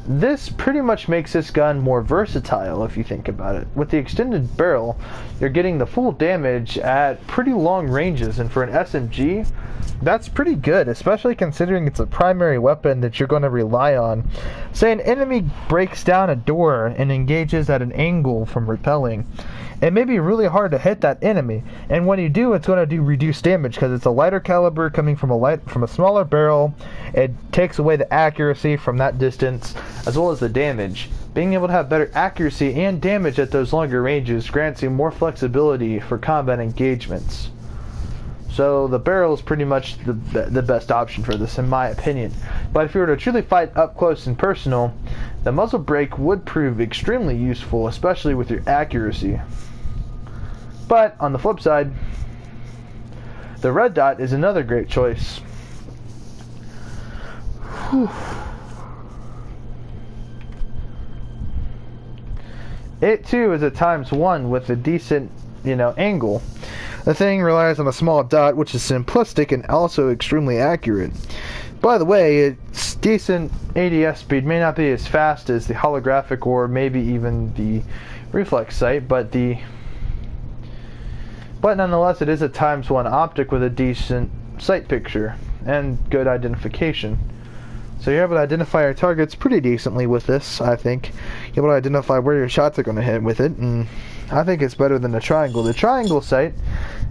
This pretty much makes this gun more versatile if you think about it. With the extended barrel, you're getting the full damage at pretty long ranges, and for an SMG, that's pretty good, especially considering it's a primary weapon that you're going to rely on. Say an enemy breaks down a door and engages at an angle from repelling. It may be really hard to hit that enemy, and when you do, it's going to do reduced damage because it's a lighter caliber coming from a smaller barrel. It takes away the accuracy from that distance as well as the damage. Being able to have better accuracy and damage at those longer ranges grants you more flexibility for combat engagements. So the barrel is pretty much the best option for this, in my opinion. But if you were to truly fight up close and personal, the muzzle brake would prove extremely useful, especially with your accuracy. But on the flip side, the red dot is another great choice. Whew. It too is at ×1 with a decent, angle. The thing relies on a small dot, which is simplistic and also extremely accurate. By the way, its decent ADS speed may not be as fast as the holographic or maybe even the reflex sight, but nonetheless it is a ×1 optic with a decent sight picture and good identification. So you're able to identify your targets pretty decently with this, I think. You're able to identify where your shots are going to hit with it, and I think it's better than the triangle. The triangle sight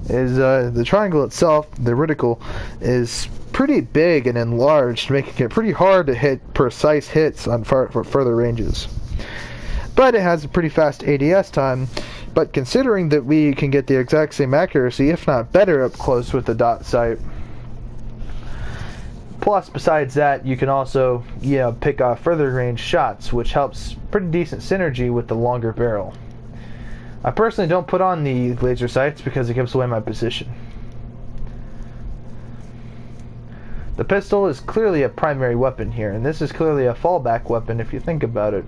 is, the triangle itself, the reticle, is pretty big and enlarged, making it pretty hard to hit precise hits on for further ranges. But it has a pretty fast ADS time, but considering that we can get the exact same accuracy, if not better, up close with the dot sight. Plus, besides that, you can also, pick off further range shots, which helps pretty decent synergy with the longer barrel. I personally don't put on the laser sights because it gives away my position. The pistol is clearly a primary weapon here, and this is clearly a fallback weapon if you think about it.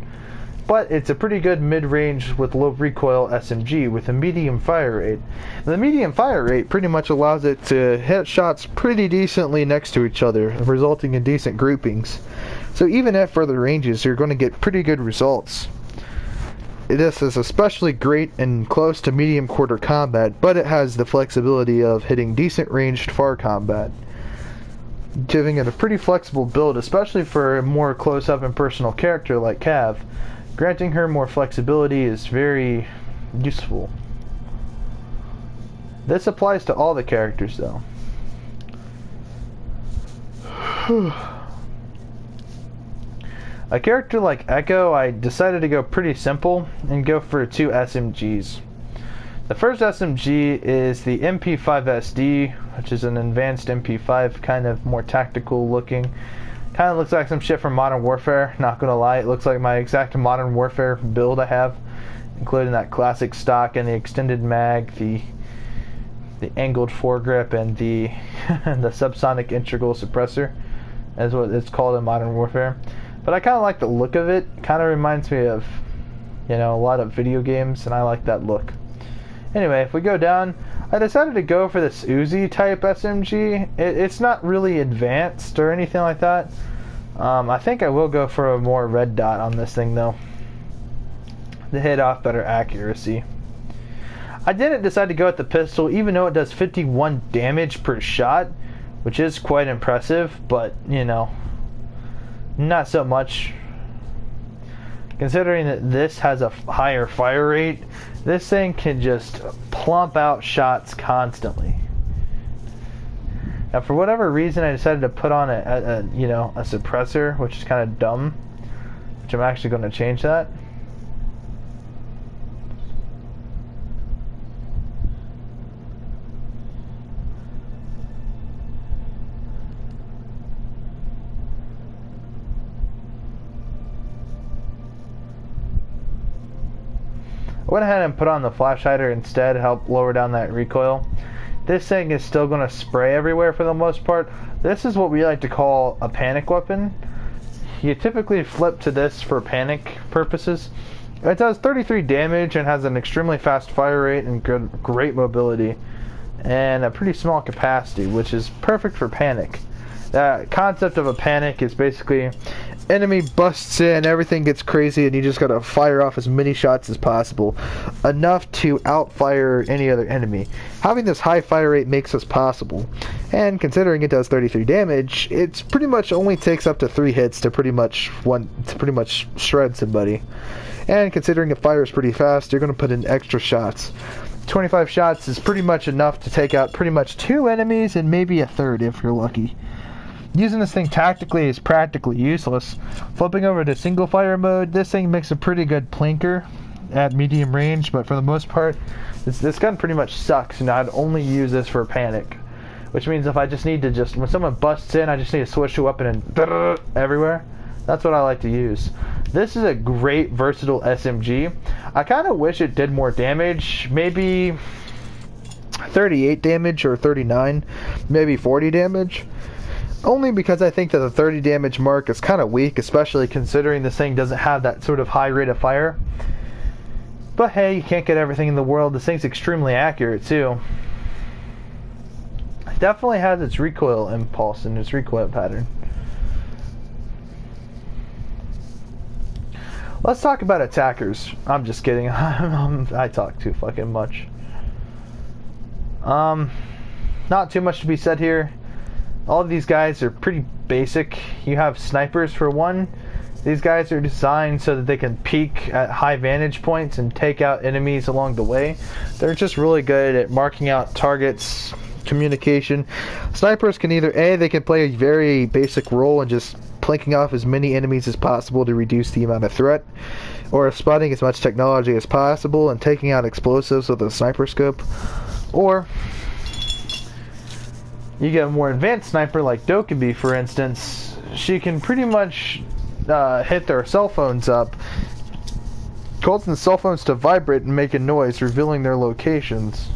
But it's a pretty good mid-range with low recoil SMG with a medium fire rate. And the medium fire rate pretty much allows it to hit shots pretty decently next to each other, resulting in decent groupings. So even at further ranges, you're going to get pretty good results. This is especially great in close to medium quarter combat, but it has the flexibility of hitting decent ranged far combat, giving it a pretty flexible build, especially for a more close-up and personal character like Cav. Granting her more flexibility is very useful. This applies to all the characters though. A character like Echo, I decided to go pretty simple and go for 2 SMGs. The first SMG is the MP5SD, which is an advanced MP5, kind of more tactical looking. Kind of looks like some shit from Modern Warfare, not gonna lie. It looks like my exact Modern Warfare build I have, including that classic stock and the extended mag, the angled foregrip, and the the subsonic integral suppressor, as what it's called in Modern Warfare. But I kind of like the look of it. Kind of reminds me of, a lot of video games, and I like that look. Anyway, if we go down, I decided to go for this Uzi type SMG. It's not really advanced or anything like that. I think I will go for a more red dot on this thing though, to hit off better accuracy. I didn't decide to go with the pistol, even though it does 51 damage per shot, which is quite impressive, but not so much. Considering that this has a higher fire rate, this thing can just plump out shots constantly. Now, for whatever reason, I decided to put on a suppressor, which is kind of dumb. Which I'm actually going to change that. I went ahead and put on the flash hider instead to help lower down that recoil. This thing is still going to spray everywhere for the most part. This is what we like to call a panic weapon. You typically flip to this for panic purposes. It does 33 damage and has an extremely fast fire rate and great mobility. And a pretty small capacity, which is perfect for panic. The concept of a panic is basically enemy busts in, everything gets crazy, and you just gotta fire off as many shots as possible, enough to outfire any other enemy. Having this high fire rate makes this possible, and considering it does 33 damage, it's pretty much only takes up to 3 hits to pretty much shred somebody. And considering it fires pretty fast, you're gonna put in extra shots. 25 shots is pretty much enough to take out pretty much 2 enemies and maybe a third if you're lucky. Using this thing tactically is practically useless. Flipping over to single fire mode, this thing makes a pretty good plinker at medium range, but for the most part, this gun pretty much sucks, and I'd only use this for panic. Which means if I just need to when someone busts in, I just need to switch to weapon and everywhere. That's what I like to use. This is a great versatile SMG. I kind of wish it did more damage, maybe 38 damage or 39, maybe 40 damage. Only because I think that the 30 damage mark is kind of weak, especially considering this thing doesn't have that sort of high rate of fire. But hey, you can't get everything in the world. This thing's extremely accurate too. It definitely has its recoil impulse and its recoil pattern. Let's talk about attackers. I'm just kidding. I talk too fucking much. Not too much to be said here. All of these guys are pretty basic. You have snipers for one. These guys are designed so that they can peek at high vantage points and take out enemies along the way. They're just really good at marking out targets, communication. Snipers can either they can play a very basic role in just plinking off as many enemies as possible to reduce the amount of threat, or spotting as much technology as possible and taking out explosives with a sniper scope, or you get a more advanced sniper like Dokkaebi, for instance. She can pretty much hit their cell phones up, causing the cell phones to vibrate and make a noise, revealing their locations.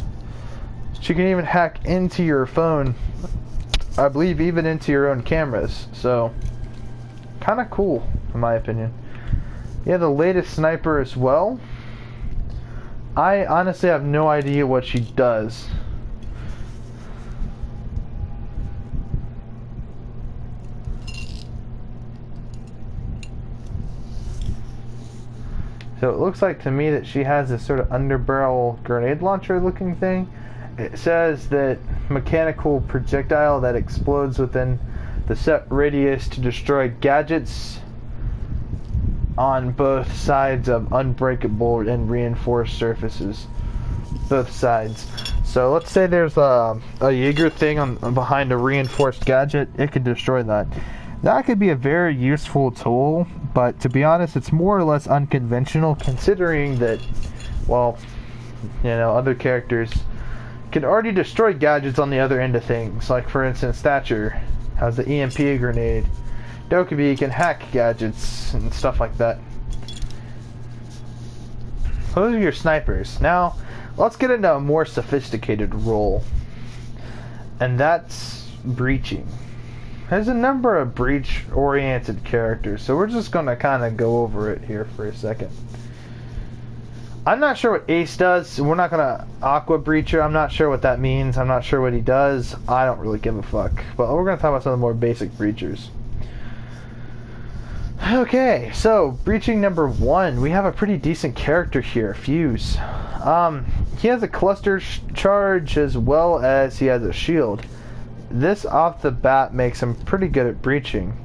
She can even hack into your phone, I believe even into your own cameras, so kind of cool in my opinion. Yeah, the latest sniper as well. I honestly have no idea what she does. So it looks like to me that she has this sort of underbarrel grenade launcher looking thing. It says that mechanical projectile that explodes within the set radius to destroy gadgets on both sides of unbreakable and reinforced surfaces. Both sides. So let's say there's a Jaeger thing behind a reinforced gadget. It could destroy that. That could be a very useful tool, but to be honest, it's more or less unconventional considering that, well, you know, other characters can already destroy gadgets on the other end of things. Like, for instance, Thatcher has the EMP grenade. Dokkaebi can hack gadgets and stuff like that. Those are your snipers. Now, let's get into a more sophisticated role, and that's breaching. There's a number of breach-oriented characters, so we're just going to kind of go over it here for a second. I'm not sure what Ace does. We're not going to Aqua Breacher. I'm not sure what that means. I'm not sure what he does. I don't really give a fuck. But we're going to talk about some of the more basic breachers. Okay, so breaching number 1. We have a pretty decent character here, Fuse. He has a cluster charge as well as he has a shield. This off the bat makes him pretty good at breaching.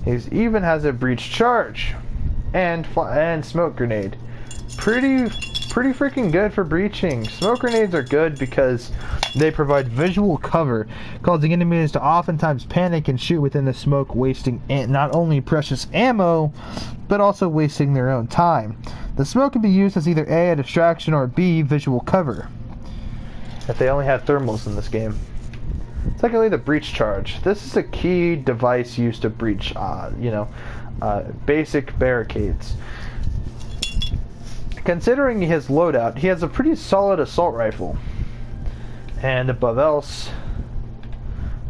He even has a breach charge and smoke grenade. Pretty freaking good for breaching. Smoke grenades are good because they provide visual cover, causing enemies to oftentimes panic and shoot within the smoke, wasting not only precious ammo, but also wasting their own time. The smoke can be used as either A, a distraction, or B, visual cover. If they only had thermals in this game. Secondly, the breach charge. This is a key device used to breach, basic barricades. Considering his loadout, he has a pretty solid assault rifle. And above else,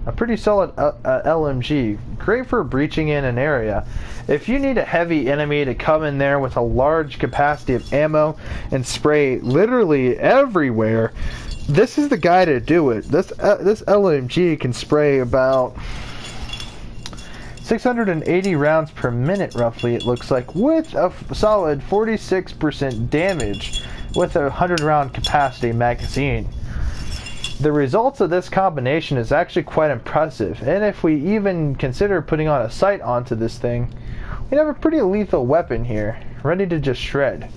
A pretty solid LMG. Great for breaching in an area. If you need a heavy enemy to come in there with a large capacity of ammo and spray literally everywhere, this is the guy to do it. This LMG can spray about 680 rounds per minute, roughly, it looks like, with a solid 46% damage with a 100 round capacity magazine. The results of this combination is actually quite impressive, and if we even consider putting on a sight onto this thing, we have a pretty lethal weapon here, ready to just shred.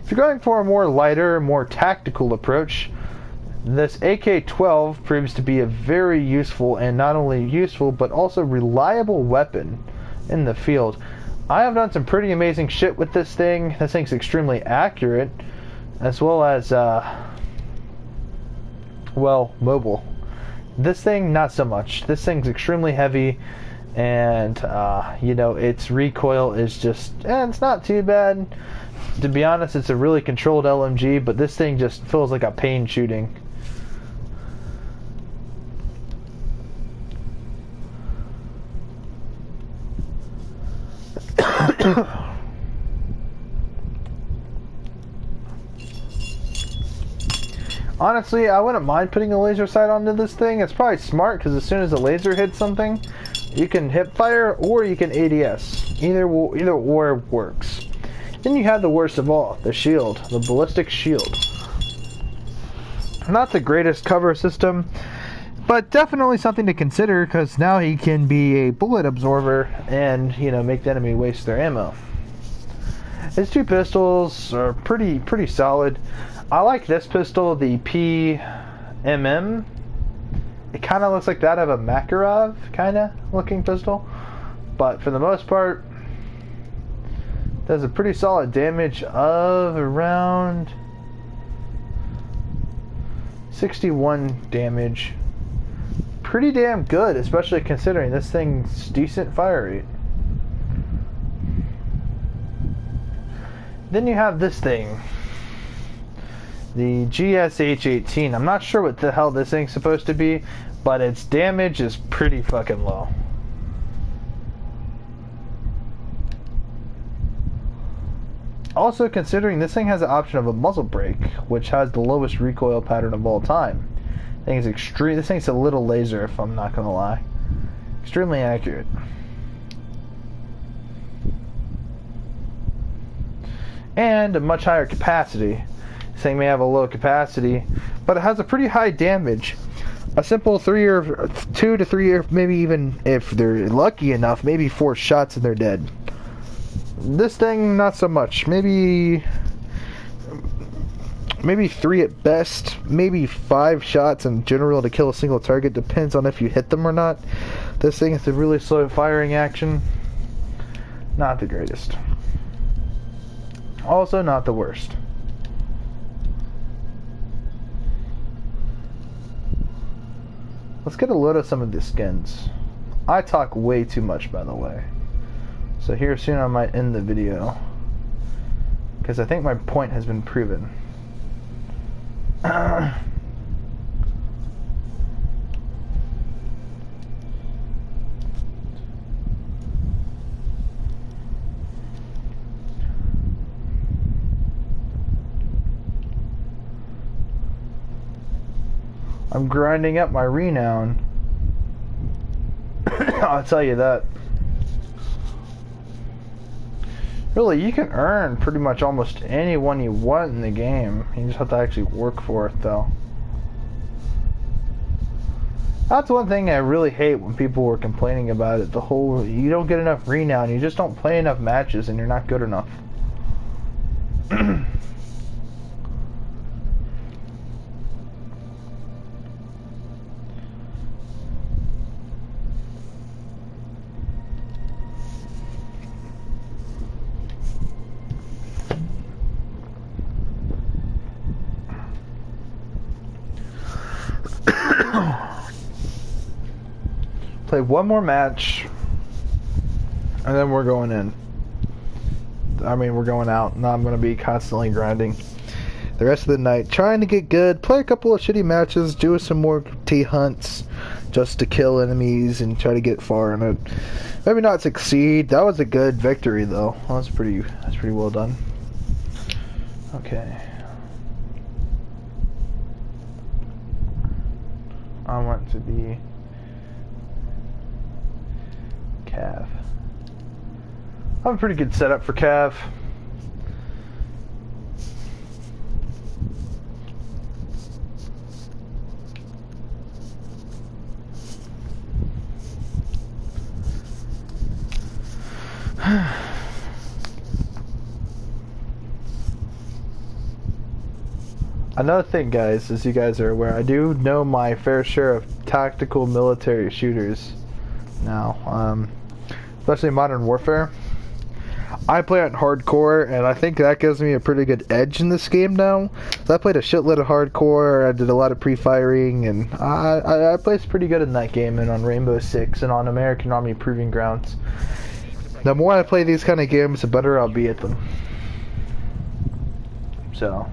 If you're going for a more lighter, more tactical approach, this AK-12 proves to be a very useful, and not only useful, but also reliable weapon in the field. I have done some pretty amazing shit with this thing. This thing's extremely accurate, as well as, well, mobile. This thing, not so much. This thing's extremely heavy, and, you know, its recoil is just, it's not too bad. To be honest, it's a really controlled LMG, but this thing just feels like a pain shooting. Honestly, I wouldn't mind putting a laser sight onto this thing. It's probably smart because as soon as the laser hits something, you can hip fire or you can ADS. Either or works. Then you have the worst of all, the shield, the ballistic shield. Not the greatest cover system, but definitely something to consider because now he can be a bullet absorber and, you know, make the enemy waste their ammo. His two pistols are pretty solid. I like this pistol, the PMM. It kind of looks like that of a Makarov kind of looking pistol, but for the most part, does a pretty solid damage of around 61 damage. Pretty damn good, especially considering this thing's decent fire rate. Then you have this thing, the GSH-18. I'm not sure what the hell this thing's supposed to be, but its damage is pretty fucking low. Also, considering this thing has the option of a muzzle brake, which has the lowest recoil pattern of all time. This thing's a little laser, if I'm not gonna lie. Extremely accurate. And a much higher capacity. This thing may have a low capacity, but it has a pretty high damage. A simple 2 to 3, or maybe even if they're lucky enough, maybe 4 shots and they're dead. This thing, not so much. Maybe 3 at best. Maybe 5 shots in general to kill a single target. Depends on if you hit them or not. This thing is a really slow firing action. Not the greatest. Also not the worst. Let's get a load of some of the skins. I talk way too much, by the way. So here soon I might end the video, because I think my point has been proven. I'm grinding up my renown. I'll tell you that. Really, you can earn pretty much almost anyone you want in the game. You just have to actually work for it, though. That's one thing I really hate when people were complaining about it. The whole, you don't get enough renown, you just don't play enough matches, and you're not good enough. Play one more match, and then we're going in. I mean, we're going out. Now I'm going to be constantly grinding the rest of the night, trying to get good, play a couple of shitty matches, do some more T hunts, just to kill enemies and try to get far in it. Maybe not succeed. That was a good victory though. That's pretty well done. Okay. I want to be Cav. I have a pretty good setup for Cav. Another thing, guys, as you guys are aware, I do know my fair share of tactical military shooters now, especially Modern Warfare. I play on hardcore, and I think that gives me a pretty good edge in this game now. So I played a shitload of hardcore, I did a lot of pre-firing, and I placed pretty good in that game, and on Rainbow Six, and on American Army Proving Grounds. The more I play these kind of games, the better I'll be at them. So...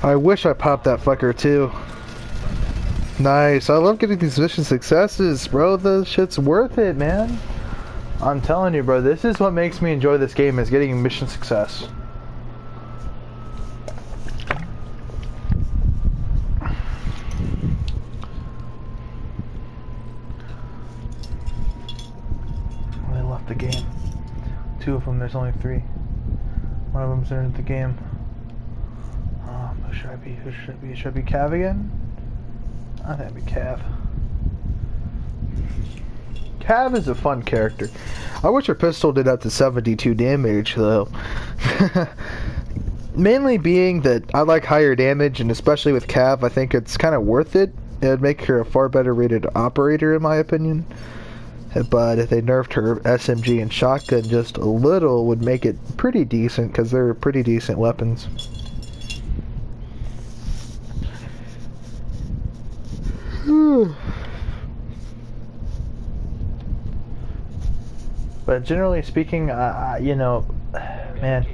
I wish I popped that fucker too. Nice. I love getting these mission successes, bro. This shit's worth it, man. I'm telling you, bro. This is what makes me enjoy this game, is getting mission success. They left the game. Two of them. There's only three. One of them's in the game. Who should I be? Who should I be? Should I be Cav again? I think I'd be Cav. Cav is a fun character. I wish her pistol did up to 72 damage though. Mainly being that I like higher damage, and especially with Cav, I think it's kind of worth it. It'd make her a far better rated operator in my opinion. But if they nerfed her SMG and shotgun just a little, would make it pretty decent, because they're pretty decent weapons. But generally speaking, you know, man.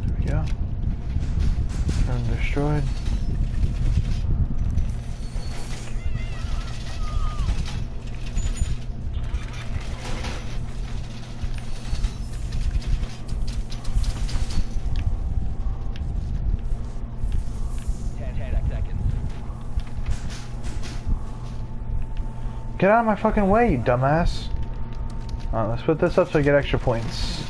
There we go. Undestroyed. Get out of my fucking way, you dumbass. Let's put this up so we get extra points.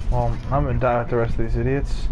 Well, I'm gonna die with the rest of these idiots.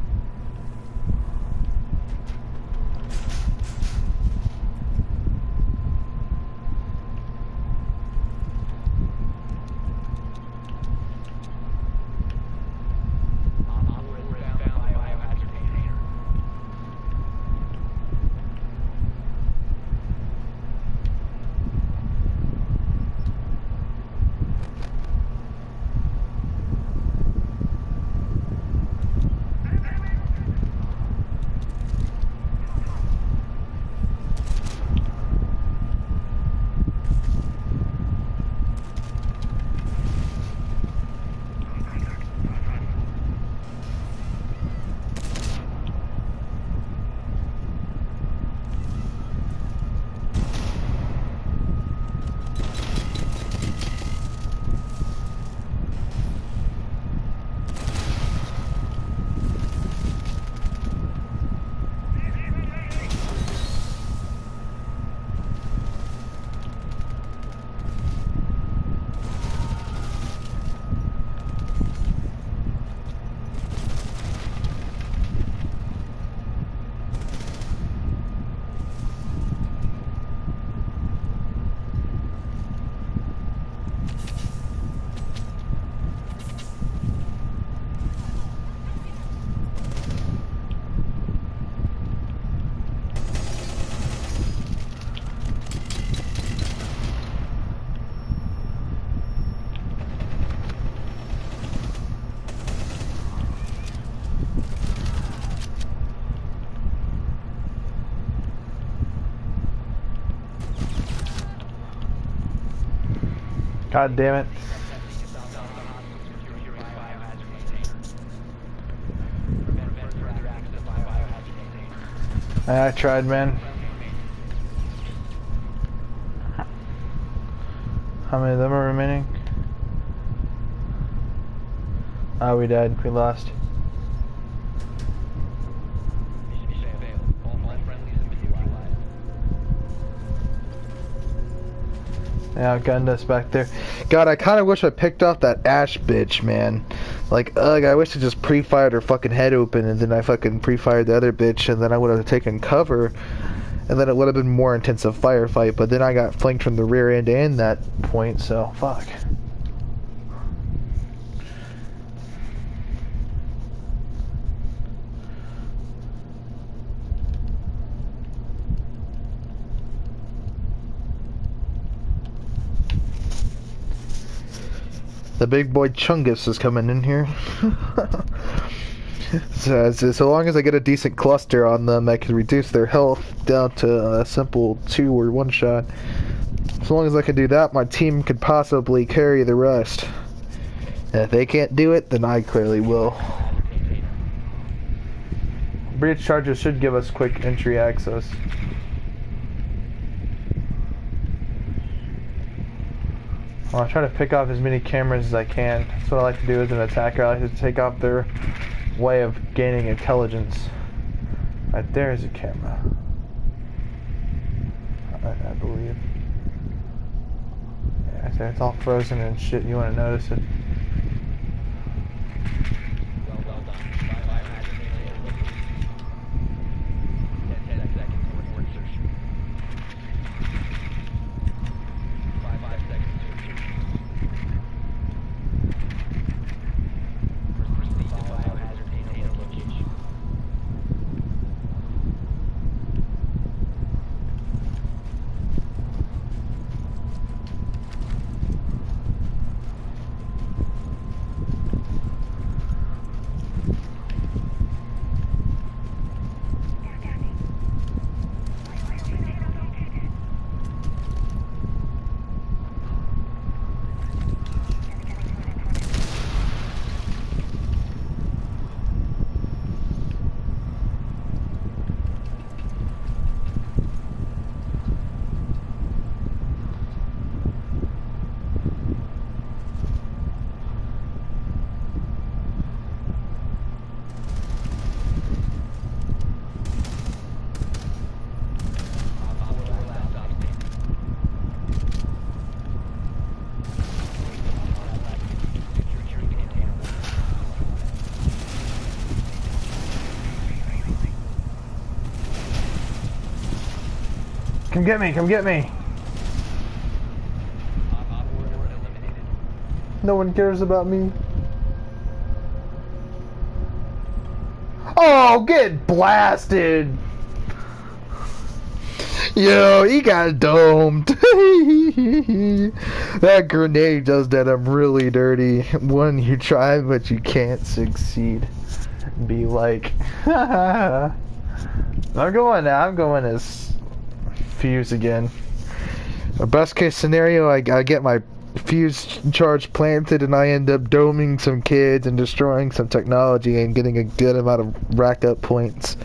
God damn it. I tried, man. How many of them are remaining? Oh, we died. We lost. Yeah, outgunned us back there. God, I kind of wish I picked off that Ash bitch, man. Like, ugh, I wish I just pre-fired her fucking head open and then I fucking pre-fired the other bitch and then I would have taken cover and then it would have been more intensive firefight, but then I got flanked from the rear end and that point, so fuck. The big boy Chungus is coming in here. So long as I get a decent cluster on them, I can reduce their health down to a simple 2 or 1 shot. As long as I can do that, my team could possibly carry the rest. And if they can't do it, then I clearly will. Breach charges should give us quick entry access. Well, I try to pick off as many cameras as I can. That's what I like to do as an attacker. I like to take off their way of gaining intelligence. Right there is a camera. I believe. Yeah, it's all frozen and shit. You want to notice it. Come get me, come get me. No one cares about me. Oh, get blasted! Yo, he got domed. That grenade does that. I'm really dirty. One, you try, but you can't succeed. Be like, I'm going as Fuse again. The best case scenario, I get my fuse charge planted and I end up doming some kids and destroying some technology and getting a good amount of rack up points.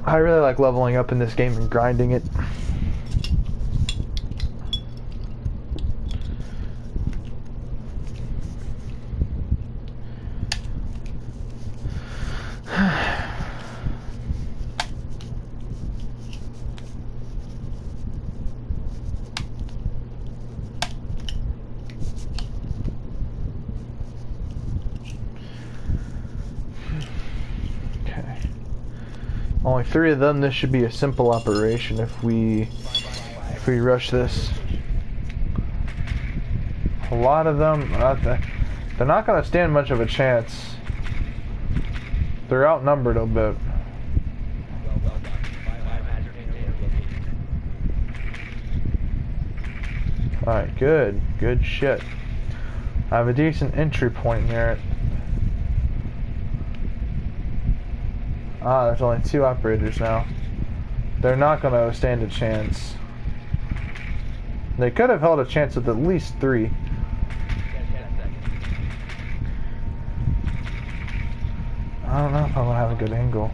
I really like leveling up in this game and grinding it. Only 3 of them. This should be a simple operation if we rush this. A lot of them, they're not going to stand much of a chance. They're outnumbered a bit. Alright, good shit. I have a decent entry point here. Ah, there's only 2 operators now. They're not going to stand a chance. They could have held a chance with at least 3. I don't know if I'm going to have a good angle.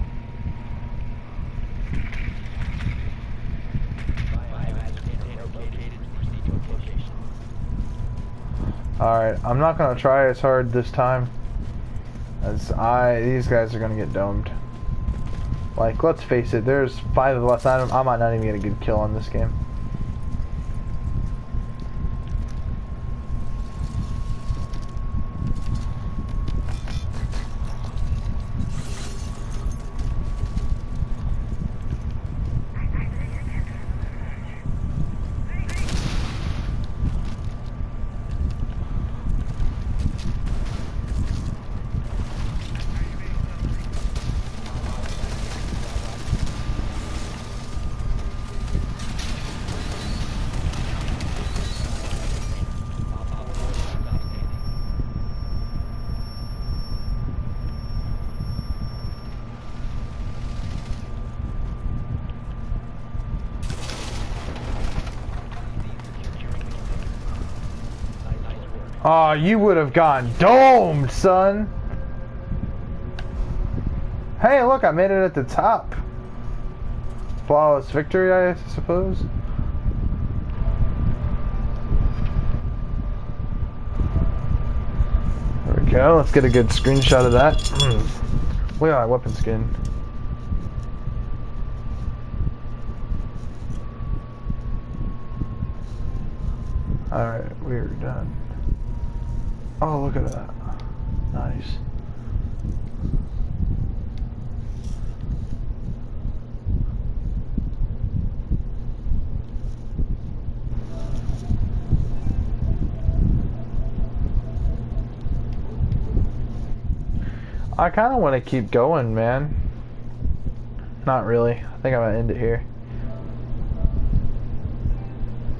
Alright, I'm not going to try as hard this time. As these guys are going to get domed. Like, let's face it, there's 5 of us. I might not even get a good kill on this game. Oh, you would have gotten domed, son. Hey, look, I made it at the top. Flawless victory, I suppose. There we go. Let's get a good screenshot of that. Look at my weapon skin. Alright, we're done. Oh, look at that. Nice. I kind of want to keep going, man. Not really. I think I'm going to end it here.